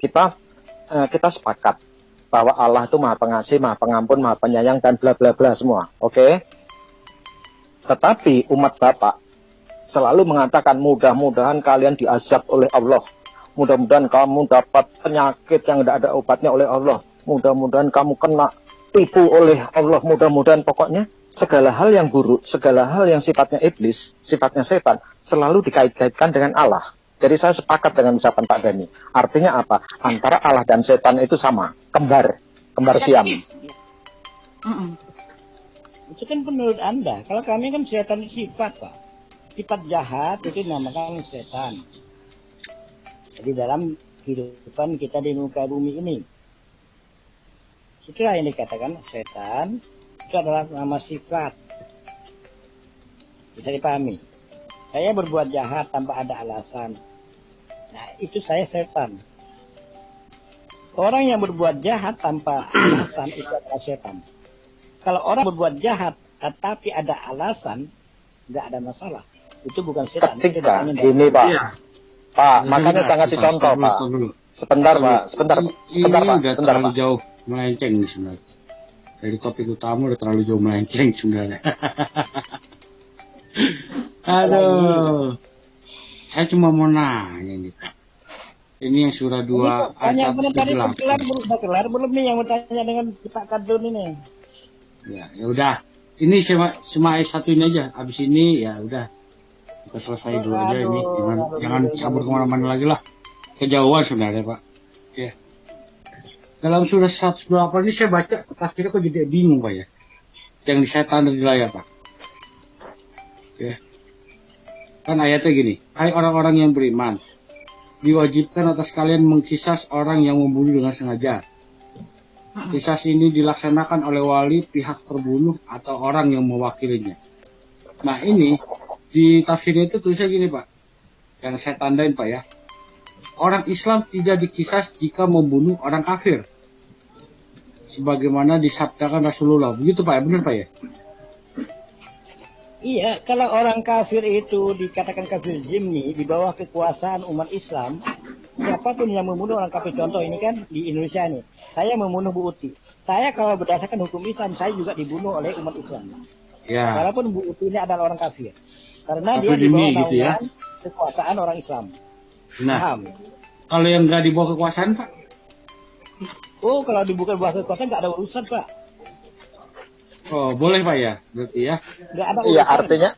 Kita sepakat bahwa Allah itu Maha Pengasih, Maha Pengampun, Maha Penyayang dan bla bla bla semua. Oke? Tetapi umat Bapak selalu mengatakan mudah-mudahan kalian diazab oleh Allah. Mudah-mudahan kamu dapat penyakit yang tidak ada obatnya oleh Allah. Mudah-mudahan kamu kena tipu oleh Allah. Mudah-mudahan pokoknya segala hal yang buruk, segala hal yang sifatnya iblis, sifatnya setan, selalu dikait-kaitkan dengan Allah. Jadi saya sepakat dengan ucapan Pak Dhani. Artinya apa? Antara Allah dan setan itu sama. Kembar siam. Itu kan menurut Anda. Kalau kami kan setan itu sifat, Pak. Sifat jahat itu dinamakan setan. Jadi dalam kehidupan kita di muka bumi ini. Itulah yang dikatakan setan. Itu adalah nama sifat. Bisa dipahami. Saya berbuat jahat tanpa ada alasan. Nah, itu saya setan. Orang yang berbuat jahat tanpa alasan itu adalah setan. Kalau orang berbuat jahat tetapi ada alasan, nggak ada masalah. Itu bukan setan. Ketika gini Pak, Iya. Pak, makanya saya ngasih contoh Pak. Sebentar Pak. Ini udah terlalu jauh melenceng nih sebenarnya. Dari topik utama udah terlalu jauh melenceng sebenarnya. Aduh, saya cuma mau nanya nih Pak. Ini yang surah 2 ayat 178. Udah kelar belum nih yang mau tanya dengan Pak Kadun ini? Ya udah. Ini cuma ayat 1 ini aja. Abis ini ya udah. Kita selesai dulu aja ini. Jangan cabur kemana-mana lagi lah. Kejauhan sebenarnya Pak. Ya. Dalam surah 128 ini saya baca, akhirnya kok jadi bingung Pak ya. Yang di saya tanda di layar Pak. Ya. Kan ayatnya gini. Hai orang-orang yang beriman. Diwajibkan atas kalian mengkisas orang yang membunuh dengan sengaja. Kisas ini dilaksanakan oleh wali, pihak terbunuh, atau orang yang mewakilinya. Nah ini, di tafsirnya itu tulisnya gini Pak. Yang saya tandain Pak ya. Orang Islam tidak dikisas jika membunuh orang kafir. Sebagaimana disabdakan Rasulullah. Begitu Pak ya, benar Pak ya? Iya, kalau orang kafir itu dikatakan kafir zimmi di bawah kekuasaan umat Islam, siapapun yang membunuh orang kafir, contoh ini kan di Indonesia nih, saya membunuh Bu Uti. Saya kalau berdasarkan hukum Islam, saya juga dibunuh oleh umat Islam. Ya. Walaupun Bu Uti ini adalah orang kafir. Karena Kafir dia di bawah zimmi gitu ya? kekuasaan orang Islam. Nah, Paham? kalau yang nggak di bawah kekuasaan Pak? Oh, kalau dibuka bawah kekuasaan nggak ada urusan Pak. Oh, boleh Pak ya? Berarti ya? Nggak ada urusan. Iya, artinya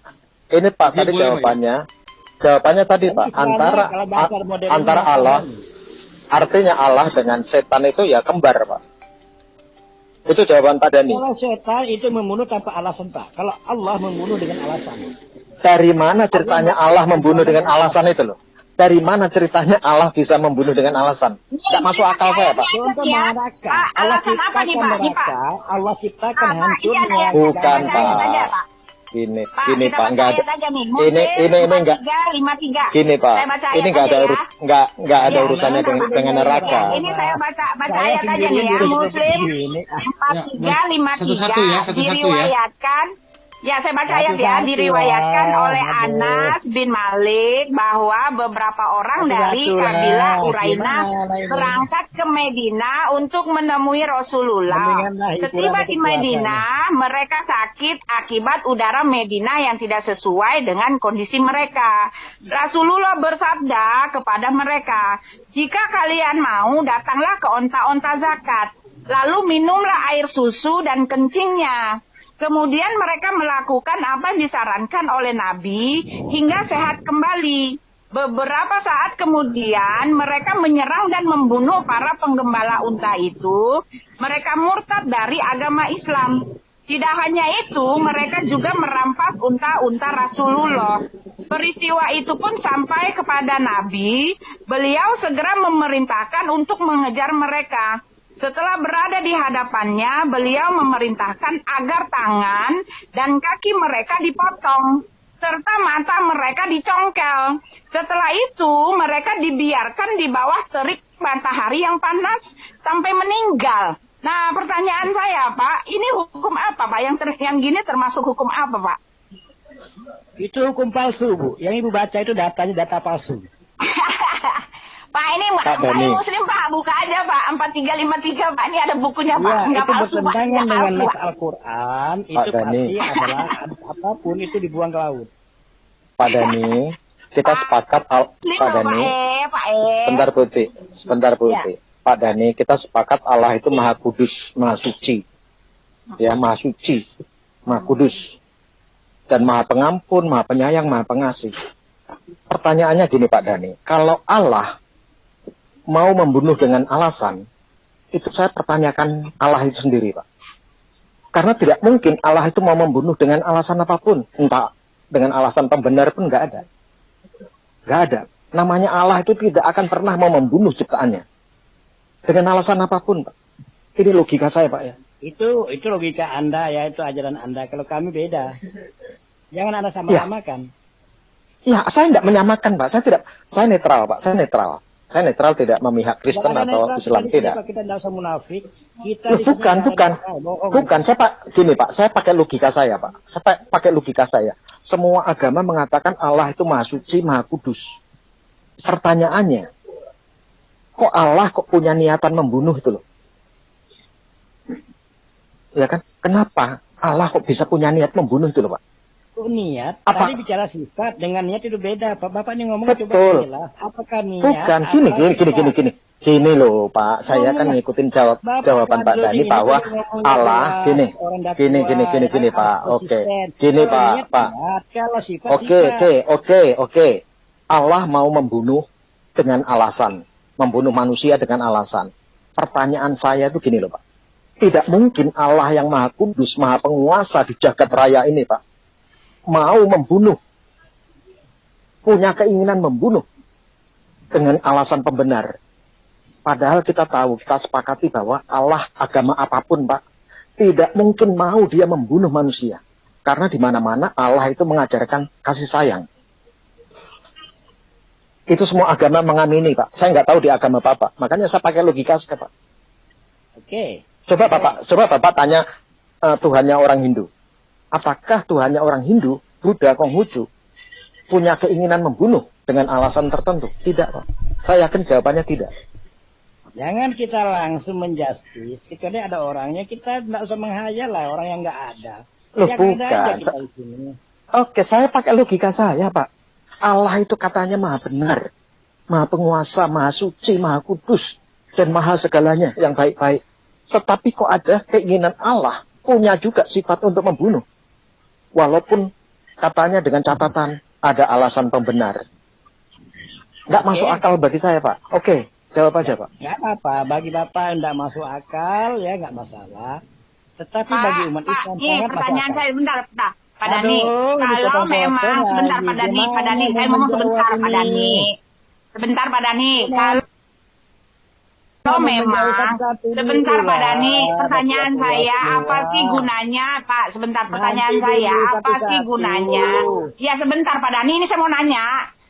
ini Pak Iya, tadi boleh, jawabannya. Jawabannya tadi Pak, antara Allah, artinya Allah dengan setan itu ya kembar Pak. Itu jawaban Pak Dhani. Kalau setan itu membunuh tanpa alasan Pak. Kalau Allah membunuh dengan alasan. Dari mana ceritanya Allah membunuh dengan alasan itu loh? Dari mana ceritanya Allah bisa membunuh dengan alasan? Tidak masuk akal saya Pak. Contoh neraka. Allah ciptakan neraka. Allah ciptakan hancur. Bukan Pak. Gini Pak, enggak ada. Ini enggak. Gini Pak, ini enggak ada urusannya dengan neraka. Ini saya baca ayat aja nih ya. Muslim 4353 diriwayatkan. Ya, saya baca ayat ya. Diriwayatkan oleh Anas bin Malik bahwa beberapa orang dari kabilah Urainah berangkat ke Medina untuk menemui Rasulullah. Setiba di Medina, mereka sakit akibat udara Medina yang tidak sesuai dengan kondisi mereka. Rasulullah bersabda kepada mereka, "Jika kalian mau, datanglah ke onta-onta zakat. Lalu minumlah air susu dan kencingnya." Kemudian mereka melakukan apa yang disarankan oleh Nabi hingga sehat kembali. Beberapa saat kemudian mereka menyerang dan membunuh para penggembala unta itu. Mereka murtad dari agama Islam. Tidak hanya itu, mereka juga merampas unta-unta Rasulullah. Peristiwa itu pun sampai kepada Nabi. Beliau segera memerintahkan untuk mengejar mereka. Setelah berada di hadapannya, beliau memerintahkan agar tangan dan kaki mereka dipotong, serta mata mereka dicongkel. Setelah itu, mereka dibiarkan di bawah terik matahari yang panas sampai meninggal. Nah, pertanyaan saya, Pak, ini hukum apa, Pak? Yang gini termasuk hukum apa, Pak? Itu hukum palsu, Bu. Yang Ibu baca itu datanya data palsu. Pak, ini Pak Pak Dani. Muslim, Pak, buka aja, Pak. 4353, Pak. Ini ada bukunya, Pak. Ya, Nggak itu palsu, Pak. bertentangan Nggak dengan palsu, nas Pak. Al-Quran. Pak Itu Dani. pasti adalah apapun itu dibuang ke laut. Pak Dani, kita sepakat Muslim, Pak loh, Dani. Pak E. Sebentar Putih. Pak Dani, kita sepakat Allah itu Maha Kudus, Maha Suci. Ya, Maha Suci, Maha Kudus. Dan Maha Pengampun, Maha Penyayang, Maha Pengasih. Pertanyaannya gini Pak Dani, kalau Allah mau membunuh dengan alasan, itu saya pertanyakan Allah itu sendiri Pak. Karena tidak mungkin Allah itu mau membunuh dengan alasan apapun. Entah dengan alasan pembenar pun nggak ada. Nggak ada. Namanya Allah itu tidak akan pernah mau membunuh ciptaannya. Dengan alasan apapun, Pak. Ini logika saya, Pak ya. Itu logika Anda ya, itu ajaran Anda. Kalau kami beda. Jangan Anda sama-samakan. Ya, saya tidak menyamakan, Pak. Saya netral, Pak. Saya netral. Saya netral tidak memihak Kristen Jangan atau netral, Islam tidak. Kita tidak usah munafik. Kita Loh, di sini bukan. bohong. Bukan, saya Pak, gini Pak, saya pakai logika saya, Pak. Saya pakai logika saya. Semua agama mengatakan Allah itu Maha Suci, Maha Kudus. Pertanyaannya, kok Allah kok punya niatan membunuh itu loh? Ya kan? Kenapa Allah kok bisa punya niat membunuh itu loh, Pak? Itu niat. Apa? Tadi bicara sifat dengan niat itu beda. Bapak ini ngomong Betul. coba jelas. Apakah niat? Bukan, gini. Gini loh, Pak. Saya kan ngikutin jawaban Pak Dani bahwa Allah, gini, Pak. Oke. Gini, Pak. Kalau sifat, Oke. Allah mau membunuh dengan alasan. Membunuh manusia dengan alasan. Pertanyaan saya itu gini loh, Pak. Tidak mungkin Allah yang Maha Kudus, Maha Penguasa di jagat raya ini, Pak, mau membunuh. Punya keinginan membunuh dengan alasan pembenar. Padahal kita tahu, kita sepakati bahwa Allah agama apapun, Pak, tidak mungkin mau dia membunuh manusia. Karena di mana-mana Allah itu mengajarkan kasih sayang. Itu semua agama mengamini, Pak. Saya nggak tahu di agama Bapak. Makanya saya pakai logika saya, Pak. Oke. Coba Bapak tanya Tuhannya orang Hindu. Apakah Tuhannya orang Hindu, Buddha, Konghucu, punya keinginan membunuh dengan alasan tertentu? Tidak, Pak. Saya yakin jawabannya tidak. Jangan kita langsung menjustis. Kecuali ada orangnya, kita tidak usah menghayal lah orang yang nggak ada. Loh, Yang ada aja bukan. kita di sini. Oke, saya pakai logika saya, Pak. Allah itu katanya maha benar, maha penguasa, maha suci, maha kudus, dan maha segalanya yang baik-baik. Tetapi kok ada keinginan Allah punya juga sifat untuk membunuh. Walaupun katanya dengan catatan ada alasan pembenar. Nggak masuk akal bagi saya, Pak. Oke, jawab aja, Pak. Nggak apa-apa. Bagi Bapak yang tidak masuk akal, ya nggak masalah. Tetapi bagi umat Islam Ini sangat pertanyaan masuk akal. saya sebentar, Pak Dani. Aduh, ini Kalau potong-potong memang lagi. sebentar Pak Dani, Gimana saya mau ngomong sebentar menjawab Pak Dani. ini? Sebentar Pak Dani. Kalau Mau memang menjawab satu-satu sebentar dulu Pak Dani, lah. pertanyaan Satu-satu saya lah. apa sih gunanya Pak? Sebentar pertanyaan Nanti saya dulu, apa sih satu-satu. gunanya? Ya sebentar Pak Dani, ini saya mau nanya.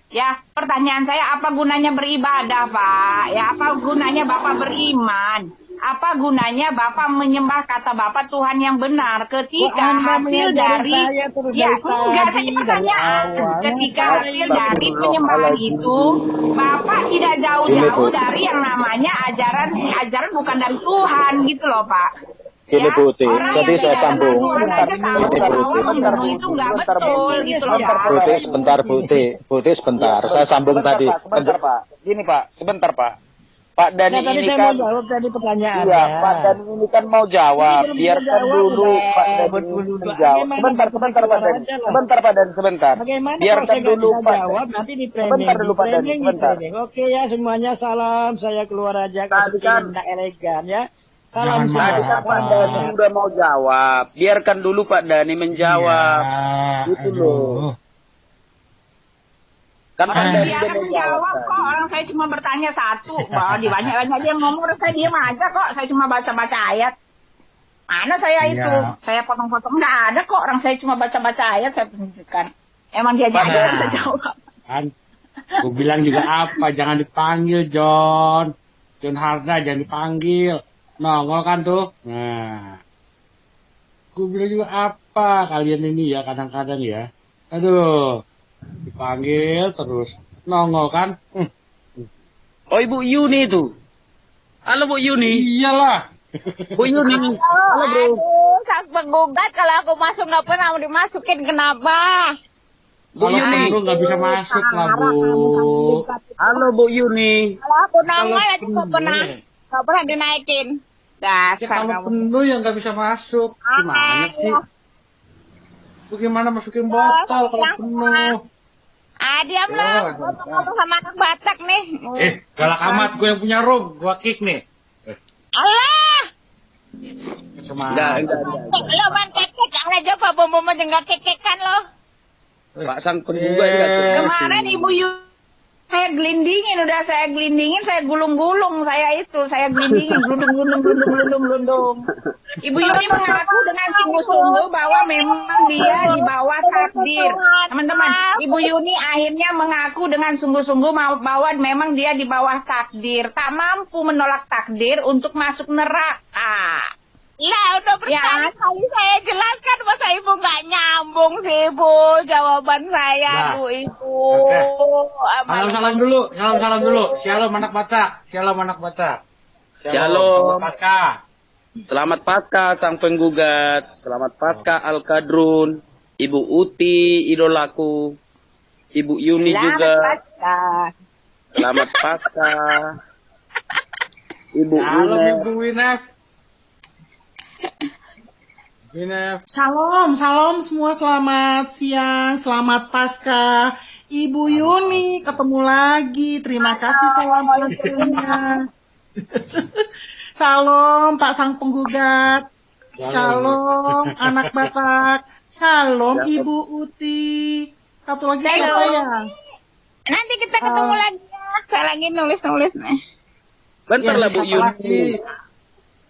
Ya, pertanyaan saya apa gunanya beribadah Pak? Ya apa gunanya Bapak beriman? Apa gunanya Bapak menyembah kata Bapak Tuhan yang benar ketika Kok Anda hasil mengajarin dari saya terus ya dari enggak tadi, tadi pertanyaan dari awal? ketika Ngapain? hasil dari penyembahan itu Bapak tidak jauh-jauh Ini, Bu. dari yang namanya ajaran bukan dari Tuhan gitu loh Pak. Gini, Bu Uti. Orang Jadi yang saya tidak sambung. kenal Tuhan aja tahu Ini, Bu bahwa Uti. membunuh itu nggak betul gitu loh Pak. Bu Uti, sebentar, Bu Uti. Bu Uti, sebentar. Saya sambung tadi. Sebentar Pak. Gini Pak, sebentar Pak. Pak Dani Nah, tadi ini saya kan, mau jawab tadi pertanyaannya. iya, Pak Dani ini kan mau jawab. Ini belum Biarkan dijawab, dulu udah. Pak Dani Betul. menjawab. Bagaimana Sebentar, bisa sebentar Pak keluar Dani. aja lah. Sebentar Pak Dani, sebentar. Bagaimana kalau Biarkan saya nggak dulu bisa Pak jawab, Dani. nanti di framing. Sebentar dulu Pak Dani, Di sebentar. framing. Oke ya semuanya salam, saya keluar aja. Tadi kan, Tidak elegan ya. Jangan Salam semua. tadi kan Pak Dani udah mau jawab. Biarkan dulu Pak Dani menjawab. Iya, Itu loh. aduh. Kan Pak Dani Dia udah akan mau menjawab jawab. kok, orang saya cuma bertanya satu. Bahwa di banyak-banyak dia ngomong, terus saya diam aja kok. Saya cuma baca-baca ayat. Mana saya Iya. itu? Saya potong-potong. Nggak ada kok, orang saya cuma baca-baca ayat, saya tunjukkan. Emang dia aja Nah. yang saya jawab. Kan, gue bilang juga apa, jangan dipanggil John Harda, jangan dipanggil, nongol kan tuh. Nah, gue bilang juga apa, kalian ini ya kadang-kadang ya, aduh, dipanggil terus, nongol kan. Oh Ibu Yuni itu. Halo Bu Yuni. Iyalah. Bu Yuni. Halo bro. Aduh, sang penggugat kalau aku masuk nggak pernah mau dimasukin, kenapa? Bu Kalau Yuni. penuh nggak bisa masuk lah Bu. Halo Bu Yuni. Kalau aku nongol Kalau aja nggak pernah dinaikin. Ya, Dasar kalau kamu. penuh ya nggak bisa masuk. Gimana sih? Bagaimana masukin botol kalau penuh? Ah diamlah, Ya, ngomong sama anak Batak nih. Galak amat, gue yang punya room, gue kick nih. Allah, Enggak. lo main kekek aja Pak Bomo nggak kekekan lo. Pak sang penggugat enggak. Kemarin Ibu Yu saya gelindingin, saya gulung-gulung, saya gelindingin, glundung. Ibu Yuni mengaku dengan sungguh-sungguh bahwa memang dia di bawah takdir. Teman-teman, Ibu Yuni akhirnya mengaku dengan sungguh-sungguh bahwa memang dia di bawah takdir. Tak mampu menolak takdir untuk masuk neraka. Lah udah berkali-kali saya jelaskan, masa ibu nggak nyambung sih ibu jawaban saya, Nah, Bu Ibu. Oke. Salam dulu. Shalom anak Batak. Shalom. Pasca. Selamat Paskah sang penggugat. Selamat Paskah Al-Kadrun. Ibu Uti idolaku. Ibu Yuni juga. Selamat Paskah. Ibu Shalom Winef. Ibu Winef. Salam semua, selamat siang, selamat Paskah. Ibu Yuni, ketemu lagi, terima kasih salam pastinya. Salam Pak Sang Penggugat, shalom anak Batak, shalom Ibu Uti. Satu lagi siapa ya? Nanti kita ketemu lagi ya, saya lagi nulis nih. Bentar lah Bu siapa Yuni. lagi?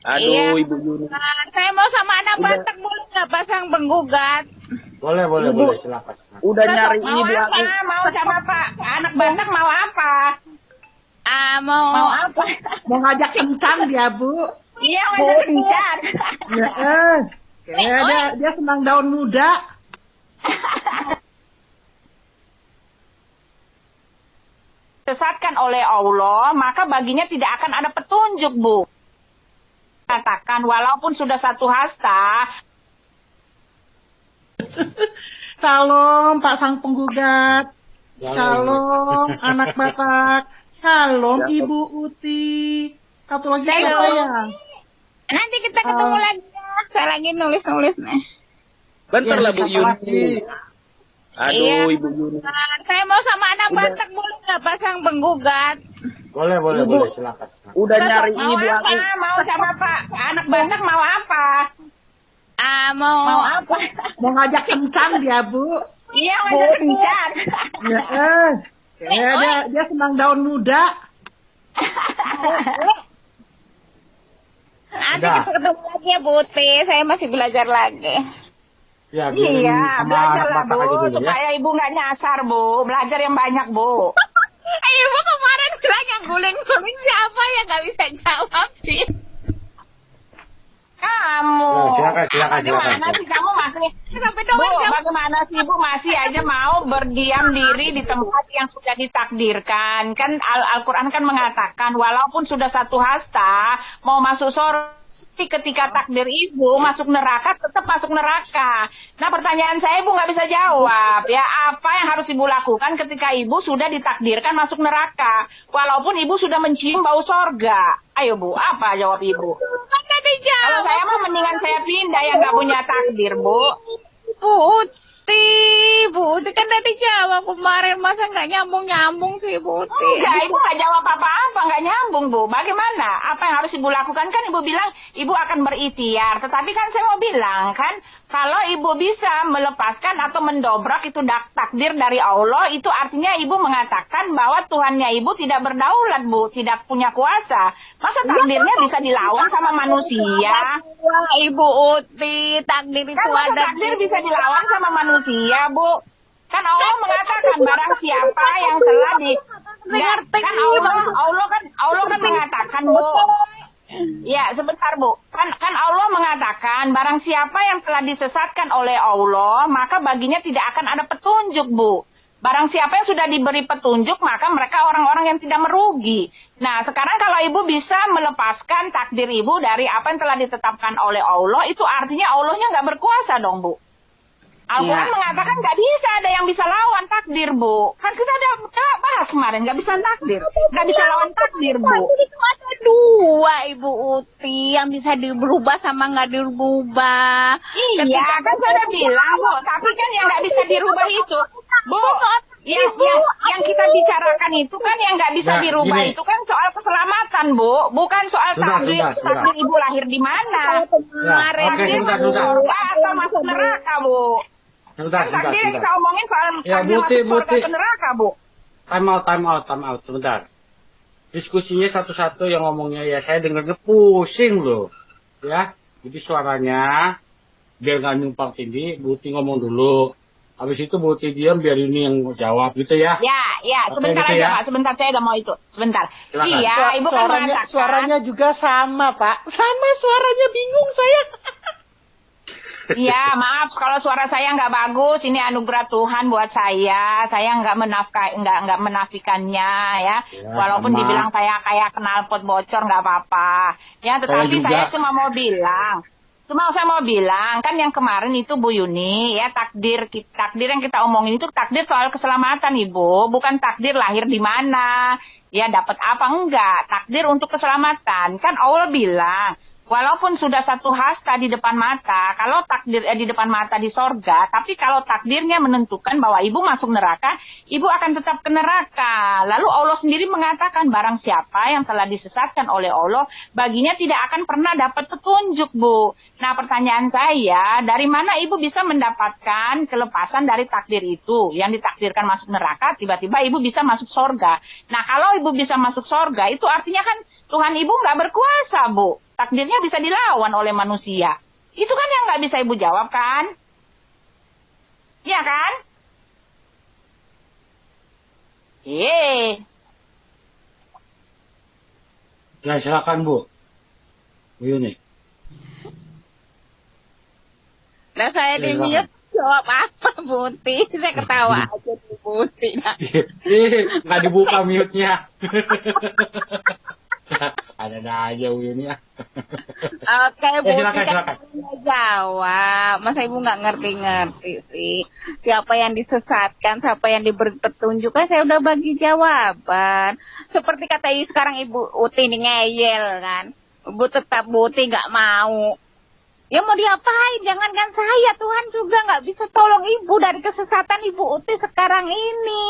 Aduh Iya. Ibu Yuni. Nah, saya mau sama anak Batak, boleh nggak pasang penggugat? Boleh, silakan. Udah nyari Mau ini Bu apa? aku. Mau sama Pak anak Batak mau apa? Mau apa? Mau ngajak kencan dia, Bu. Iya, mau kencan. Dia senang daun muda. Sesatkan oleh Allah, maka baginya tidak akan ada petunjuk, Bu. Katakan, walaupun sudah satu hasta, Salam Pak Sang Penggugat, shalom anak Batak, shalom Ibu Uti. Satu lagi siapa ya? Nanti kita ketemu lagi ya, saya lagi nulis nih. Bentar lah Bu siapa Yuni. lagi? Aduh Iya. Ibu Yuni. Nah, saya mau sama anak Batak, boleh nggak pasang penggugat? Boleh, silakan. Udah nyari ini mau Bu apa? aku. Mau sama Pak anak Batak mau apa? Mau apa? Mau ngajak kencan dia, Bu. Iya, mau kencan. Dia senang daun muda. Nanti kita ketemu lagi ya Bu Uti, saya masih belajar lagi. Ya, biarin Iya, sama belajar anak lah Batak aja Bu, dulu ya. supaya Ibu nggak nyasar Bu. Belajar yang banyak Bu. Ibu kemarin bilang yang guling-guling siapa yang nggak bisa jawab sih? Kamu. Ya, silakan. Gimana sih kamu masa Sampai Bu, dengan jam bagaimana sih Bu masih aja mau berdiam diri di tempat yang sudah ditakdirkan? Kan Al-Quran kan mengatakan walaupun sudah satu hasta mau masuk surga, ketika takdir ibu masuk neraka tetap masuk neraka. Nah pertanyaan saya ibu nggak bisa jawab ya, apa yang harus ibu lakukan ketika ibu sudah ditakdirkan masuk neraka walaupun ibu sudah mencium bau sorga? Ayo Bu, apa jawab ibu? kan tadi Kalau saya mah mendingan saya pindah yang nggak punya takdir Bu. Bu Uti kan tadi jawab kemarin, masa nggak nyambung sih Bu Uti? Enggak, ibu nggak jawab apa-apa, nggak nyambung Bu. Bagaimana? Apa yang harus ibu lakukan? Kan ibu bilang ibu akan berikhtiar. Tetapi kan saya mau bilang kan, kalau ibu bisa melepaskan atau mendobrak itu takdir dari Allah, itu artinya ibu mengatakan bahwa Tuhannya ibu tidak berdaulat Bu, tidak punya kuasa. Masa takdirnya bisa dilawan sama manusia? Wah, Ibu Uti, takdir itu Kan masa ada. takdir bisa dilawan sama manusia Bu? Kan Allah mengatakan barang siapa yang telah di kan Allah kan mengatakan Bu. Ya, sebentar Bu. Kan Allah mengatakan barang siapa yang telah disesatkan oleh Allah, maka baginya tidak akan ada petunjuk, Bu. Barang siapa yang sudah diberi petunjuk, maka mereka orang-orang yang tidak merugi. Nah, sekarang kalau ibu bisa melepaskan takdir ibu dari apa yang telah ditetapkan oleh Allah, itu artinya Allahnya nggak berkuasa dong, Bu. Al-Quran mengatakan nggak bisa ada yang bisa lawan takdir, Bu. Kan kita udah bahas kemarin, nggak bisa takdir. Nggak bisa lawan takdir, Bu. Itu ada dua, Ibu Uti, yang bisa dirubah sama nggak dirubah. Iya, kan saya udah bilang, Bu. Tapi kan yang nggak bisa dirubah itu, Bu. Yang kita bicarakan itu kan yang nggak bisa Nah, dirubah gini. itu kan soal keselamatan, Bu. Bukan soal Sebentar. takdir ibu lahir di mana. Ya, oke, sebentar. Atau masuk neraka, Bu. Sebentar. Takdir yang kita omongin soal Ya, takdir Buti. masuk surga ke neraka, Bu. Time out, sebentar. Diskusinya satu-satu yang ngomongnya ya saya dengarnya pusing loh. Ya, jadi suaranya biar nggak nyumpang tinggi, Buti ngomong dulu. Habis itu Buti diam biar ini yang jawab gitu ya. Ya, Oke, sebentar gitu aja, ya. Pak. Sebentar, saya udah mau itu. Sebentar. Silakan. Iya, Ibu kan mengatakan. Suaranya juga sama, Pak. Sama suaranya, bingung saya. Iya, maaf kalau suara saya nggak bagus. Ini anugerah Tuhan buat saya. Saya nggak menafikannya ya. Ya, Walaupun sama. dibilang saya kayak knalpot bocor nggak apa-apa. Ya, tetapi juga. saya cuma mau bilang kan yang kemarin itu Bu Yuni ya, takdir yang kita omongin itu takdir soal keselamatan Ibu, bukan takdir lahir di mana, ya dapat apa enggak, takdir untuk keselamatan. Kan Allah bilang walaupun sudah satu hasta di depan mata, kalau takdir di depan mata di sorga, tapi kalau takdirnya menentukan bahwa ibu masuk neraka, ibu akan tetap ke neraka. Lalu Allah sendiri mengatakan barang siapa yang telah disesatkan oleh Allah, baginya tidak akan pernah dapat petunjuk, Bu. Nah, pertanyaan saya, dari mana ibu bisa mendapatkan kelepasan dari takdir itu? Yang ditakdirkan masuk neraka, tiba-tiba ibu bisa masuk sorga. Nah, kalau ibu bisa masuk sorga, itu artinya kan Tuhan ibu nggak berkuasa, Bu. Takdirnya bisa dilawan oleh manusia. Itu kan yang nggak bisa ibu jawab kan? Iya kan? Ya silakan Bu. Bu Yuni. Nah, saya di mute jawab apa, Bu Uti? Saya ketawa aja di Bu Uti. Nah. Nggak dibuka mute-nya. Ada aja Bu Yuni ya. Oke, Bu Uti silakan. kan jawab. Masa Ibu nggak ngerti-ngerti sih? Siapa yang disesatkan, siapa yang diberi petunjuk, kan saya udah bagi jawaban. Seperti kata sekarang Ibu Uti ini ngeyel kan. Bu Uti nggak mau. Ya mau diapain? Jangankan saya, Tuhan juga nggak bisa tolong Ibu dari kesesatan Ibu Uti sekarang ini.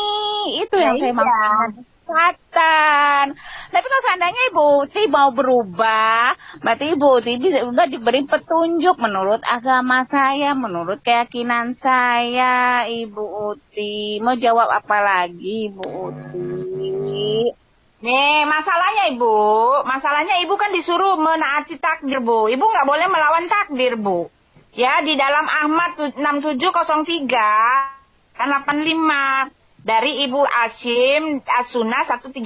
Itu yang saya maksud. Kesesatan. Tapi kalau seandainya Ibu Uti mau berubah, berarti Ibu Uti udah diberi petunjuk menurut agama saya, menurut keyakinan saya, Ibu Uti. Mau jawab apa lagi, Ibu Uti? Nih, masalahnya Ibu kan disuruh menaati takdir, Bu. Ibu nggak boleh melawan takdir, Bu. Ya, di dalam Ahmad 6703 kan 85 dari Ibu Asyim As-Sunnah 134,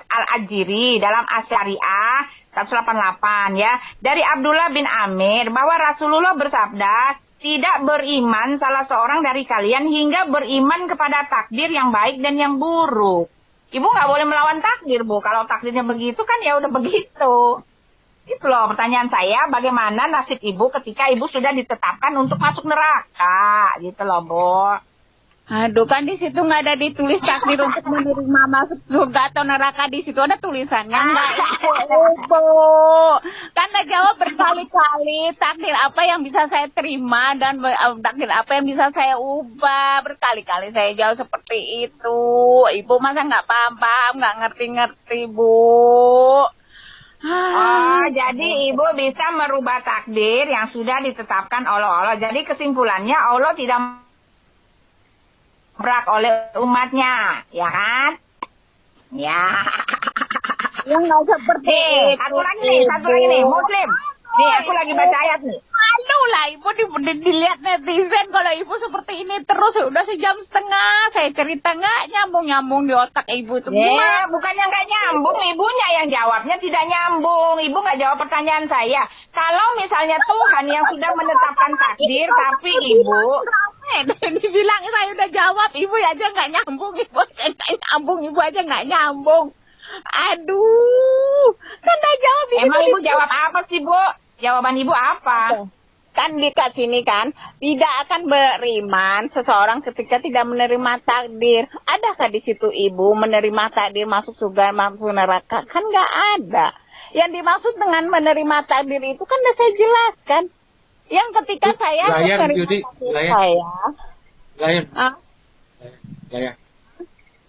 Al-Ajiri dalam As-Syariah 188 ya. Dari Abdullah bin Amir bahwa Rasulullah bersabda, tidak beriman salah seorang dari kalian hingga beriman kepada takdir yang baik dan yang buruk. Ibu nggak boleh melawan takdir, Bu. Kalau takdirnya begitu kan ya udah begitu. Itu loh pertanyaan saya, bagaimana nasib ibu ketika ibu sudah ditetapkan untuk masuk neraka, gitu loh, Bu. Aduh, kan di situ nggak ada ditulis takdir untuk menerima masuk surga atau neraka. Di situ ada tulisannya nggak, Ibu. Kan udah jawab berkali-kali takdir apa yang bisa saya terima dan takdir apa yang bisa saya ubah. Berkali-kali saya jawab seperti itu. Ibu masa nggak paham-paham, nggak ngerti-ngerti, Bu. Oh, jadi ibu bisa merubah takdir yang sudah ditetapkan oleh Allah. Jadi kesimpulannya Allah tidak berak oleh umatnya, ya kan? Ya. Yang nggak seperti itu. Satu lagi nih, Muslim. Nih, aku lagi baca ayat nih. Malu lah ibu dilihat netizen kalau ibu seperti ini terus udah sejam setengah saya cerita nggak nyambung di otak ibu tuh. Bukannya nggak nyambung, ibunya yang jawabnya tidak nyambung. Ibu nggak jawab pertanyaan saya. Kalau misalnya Tuhan yang sudah menetapkan takdir, tapi ibu dibilang saya udah jawab, ibu aja nggak nyambung, ibu aja nggak nyambung. Aduh, kan udah jawab. Emang ibu jawab apa sih, Bu? Jawaban ibu apa? Kan dikasih sini kan, tidak akan beriman seseorang ketika tidak menerima takdir. Adakah di situ ibu menerima takdir masuk surga masuk neraka? Kan nggak ada. Yang dimaksud dengan menerima takdir itu kan udah saya jelaskan. Yang ketika saya menerima takdir Layar.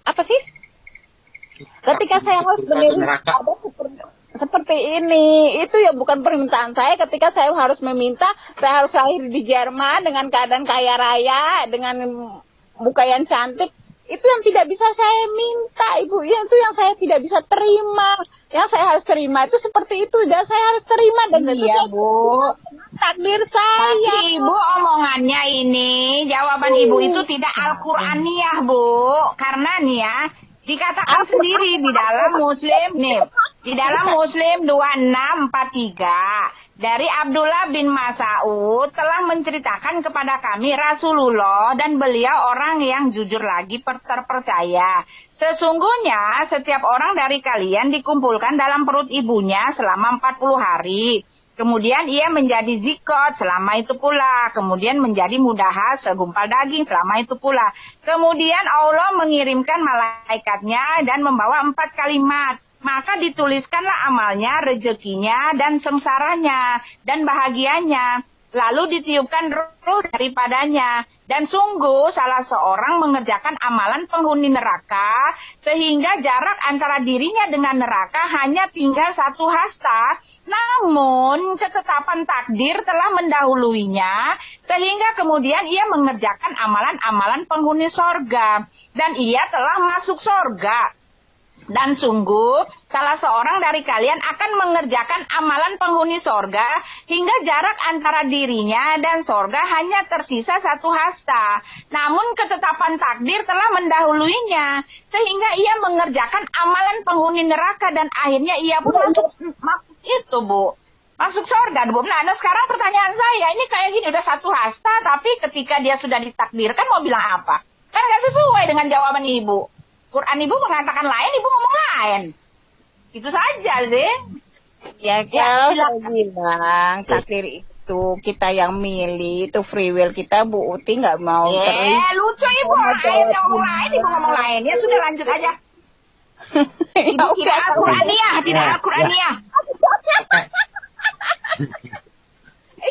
Apa sih? Ketika saya harus menerima seperti ini, itu ya bukan permintaan saya. Ketika saya harus meminta, saya harus lahir di Jerman dengan keadaan kaya raya, dengan muka yang cantik. Itu yang tidak bisa saya minta, Ibu. Itu yang saya tidak bisa terima. Yang saya harus terima itu seperti itu, dan saya harus terima dan iya, Bu. Takdir saya. Tapi Ibu omongannya ini, jawaban Ibu itu tidak Al-Qur'aniyah, Bu. Karena nih ya, dikatakan sendiri di dalam Muslim nih, di dalam Muslim 2643 dari Abdullah bin Mas'ud telah menceritakan kepada kami Rasulullah dan beliau orang yang jujur lagi terpercaya. Sesungguhnya setiap orang dari kalian dikumpulkan dalam perut ibunya selama 40 hari. Kemudian ia menjadi zikot selama itu pula. Kemudian menjadi mudahas segumpal daging selama itu pula. Kemudian Allah mengirimkan malaikatnya dan membawa 4 kalimat. Maka dituliskanlah amalnya, rezekinya, dan sengsaranya, dan bahagianya. Lalu ditiupkan ruh daripadanya. Dan sungguh salah seorang mengerjakan amalan penghuni neraka, sehingga jarak antara dirinya dengan neraka hanya tinggal 1 hasta. Namun ketetapan takdir telah mendahuluinya, sehingga kemudian ia mengerjakan amalan-amalan penghuni sorga. Dan ia telah masuk sorga. Dan sungguh, salah seorang dari kalian akan mengerjakan amalan penghuni sorga, hingga jarak antara dirinya dan sorga hanya tersisa 1 hasta. Namun ketetapan takdir telah mendahuluinya, sehingga ia mengerjakan amalan penghuni neraka, dan akhirnya ia pun masuk itu, Bu. Masuk sorga, Bu. Nah, sekarang pertanyaan saya, ini kayak gini, udah 1 hasta, tapi ketika dia sudah ditakdirkan, mau bilang apa? Kan nggak sesuai dengan jawaban Ibu. Quran Ibu mengatakan lain, Ibu ngomong lain. Itu saja sih. Ya kalau saya bilang takdir itu kita yang milih, itu free will kita, Bu Uti nggak mau terima. Lucu Ibu, ayo ngomong lain, Ibu ngomong lain. Ya sudah, lanjut aja. Ibu tidak Al-Quraniyah, tidak Al-Quraniyah.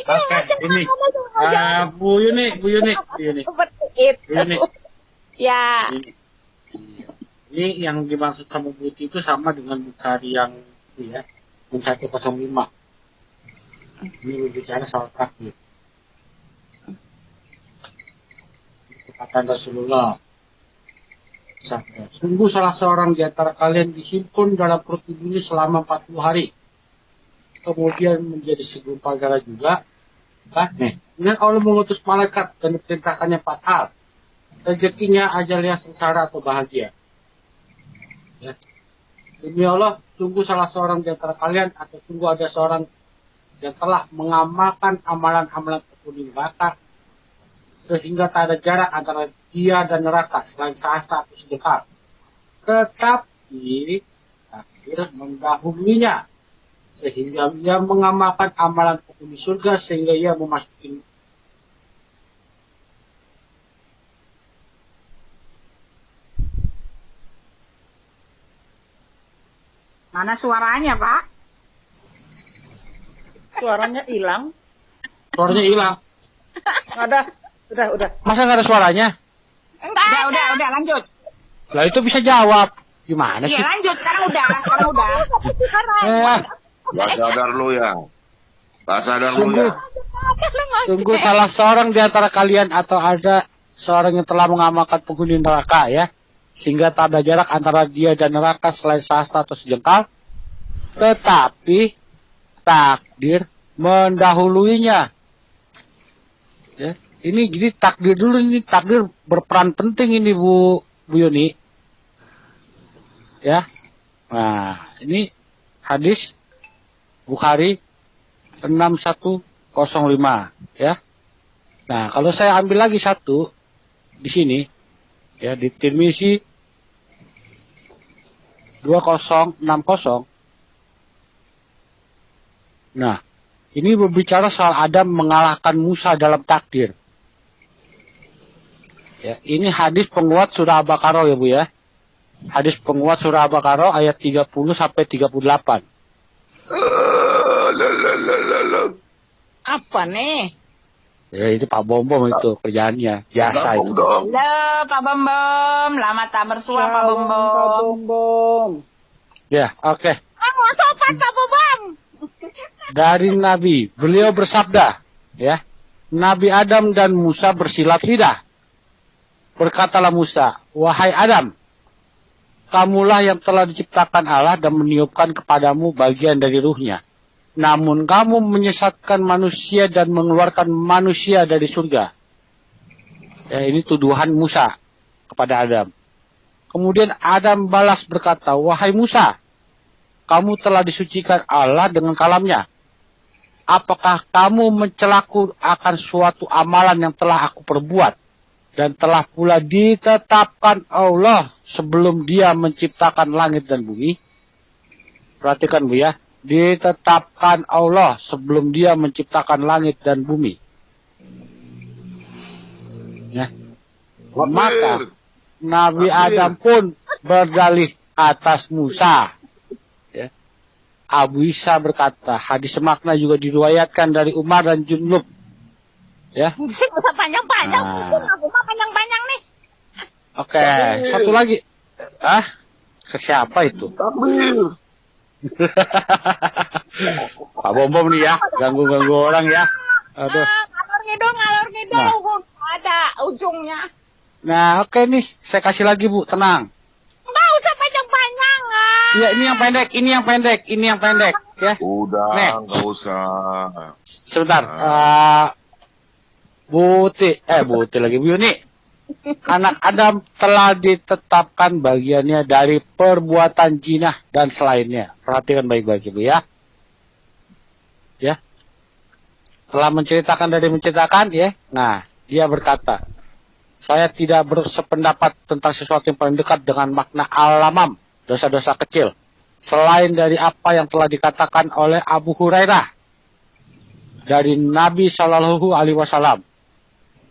Oke, ini Bu Yuni. Seperti itu. Ya. Ini yang dimaksud sama Buti itu sama dengan Bukhari yang itu ya, 105. Ini berbicara soal takdir. Kata Rasulullah, sungguh salah seorang di antara kalian dihimpun dalam perut ibunya selama 40 hari. Kemudian menjadi segumpal darah juga. Kemudian Allah mengutus malaikat dan diperintahkannya 4 hal. Rezekinya, ajalnya, sengsara atau bahagia. Ya. Demi Allah, sungguh salah seorang di antara kalian atau sungguh ada seorang yang telah mengamalkan amalan-amalan penghuni neraka sehingga tak ada jarak antara dia dan neraka selain sehasta atau sejengkal. Tetapi takdir mendahulunya, sehingga ia mengamalkan amalan penghuni surga, sehingga ia memasuki. Mana suaranya, Pak? Suaranya hilang. Suaranya hilang. Nggak ada. Udah. Masa nggak ada suaranya? Udah, lanjut. Lah itu bisa jawab. Gimana sih? Iya, lanjut. Sekarang udah. Gak sadar lu ya. Gak sadar lu Sungguh, ya. sungguh salah seorang di antara kalian atau ada seorang yang telah mengamalkan penghuni neraka ya, sehingga tak ada jarak antara dia dan neraka selain sehasta atau sejengkal, tetapi takdir mendahuluinya. Ya, ini jadi takdir dulu, ini takdir berperan penting ini Bu Yuni. Ya. Nah, ini hadis Bukhari 6105 ya. Nah, kalau saya ambil lagi satu di sini ya, di Tirmizi 2060. Nah, ini berbicara soal Adam mengalahkan Musa dalam takdir. Ya, ini hadis penguat surah Al-Baqarah ya Bu ya. Hadis penguat surah Al-Baqarah ayat 30 sampai 38. Apa nih? Ya itu Pak Bom itu kerjaannya biasa itu. Halo, Pak Bom. Lama tak bersua, Pak Bom. Ya, oke. Mau sopan, Pak Bom. Dari Nabi, beliau bersabda, ya, Nabi Adam dan Musa bersilat lidah. Berkatalah Musa, wahai Adam, kamulah yang telah diciptakan Allah dan meniupkan kepadamu bagian dari ruhnya. Namun kamu menyesatkan manusia dan mengeluarkan manusia dari surga. Ya, ini tuduhan Musa kepada Adam. Kemudian Adam balas berkata, wahai Musa, kamu telah disucikan Allah dengan kalamnya. Apakah kamu mencelaku akan suatu amalan yang telah aku perbuat? Dan telah pula ditetapkan Allah sebelum dia menciptakan langit dan bumi. Perhatikan Bu ya. Ditetapkan Allah sebelum dia menciptakan langit dan bumi. Ya. Maka Nabi Adam pun berdalih atas Musa. Ya. Abu Isa berkata, hadis semakna juga diriwayatkan dari Umar dan Junub. Ya. Sih, usah panjang-panjang. Nah. Aku mah panjang-panjang nih. Oke, satu lagi. Ke siapa itu? Pak Bom nih ya, ganggu-ganggu orang ya. Aduh. Ngalor ngidul. Ada ujungnya. Nah, oke nih, saya kasih lagi Bu, tenang. Enggak usah panjang-panjang. Ya, ini yang pendek ya. Udah, Nih. nggak usah. Sebentar. Bu Yuni. Anak Adam telah ditetapkan bagiannya dari perbuatan jinah dan selainnya. Perhatikan baik-baik Ibu ya. Ya. Telah menceritakan ya. Nah, dia berkata, saya tidak bersependapat tentang sesuatu yang paling dekat dengan makna alamam, dosa-dosa kecil, selain dari apa yang telah dikatakan oleh Abu Hurairah dari Nabi Shallallahu Alaihi Wasallam.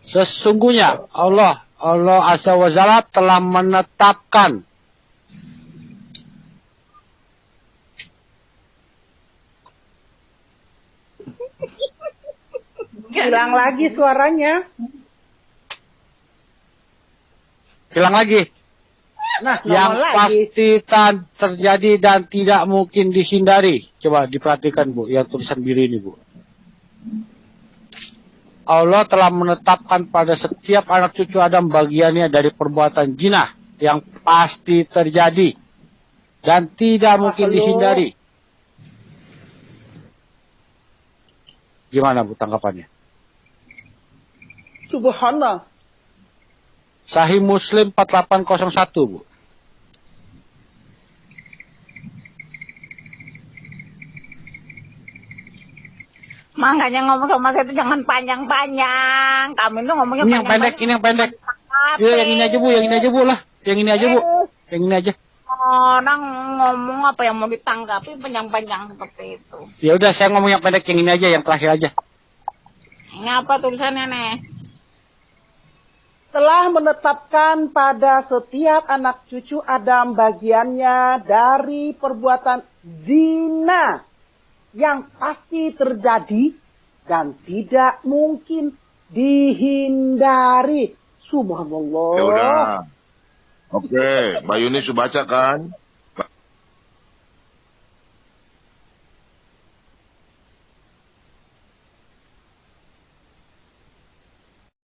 Sesungguhnya Allah Azza wa Jalla telah menetapkan Hilang lagi suaranya. hilang lagi. Nah, Yang nongol lagi. pasti terjadi dan tidak mungkin dihindari. Coba diperhatikan Bu, yang tulisan biru ini Bu. Allah telah menetapkan pada setiap anak cucu Adam bagiannya dari perbuatan jinah yang pasti terjadi dan tidak mungkin dihindari. Gimana Bu tanggapannya? Subhanallah. Sahih Muslim 4801 Bu. Makanya ngomong sama saya itu jangan panjang-panjang. Kami tuh ngomongnya Ini yang pendek, ini yang pendek. Iya, yang ini aja Bu, yang ini aja Bu lah. Yang ini aja Bu. Yang ini aja. Orang ngomong apa yang mau ditanggapi panjang-panjang seperti itu. Ya udah, saya ngomong yang pendek, yang ini aja, yang terakhir aja. Ini apa tulisannya nih? Telah menetapkan pada setiap anak cucu Adam bagiannya dari perbuatan zina yang pasti terjadi dan tidak mungkin dihindari. Subhanallah. Ya udah. Oke, Mbak Yuni sudah baca kan?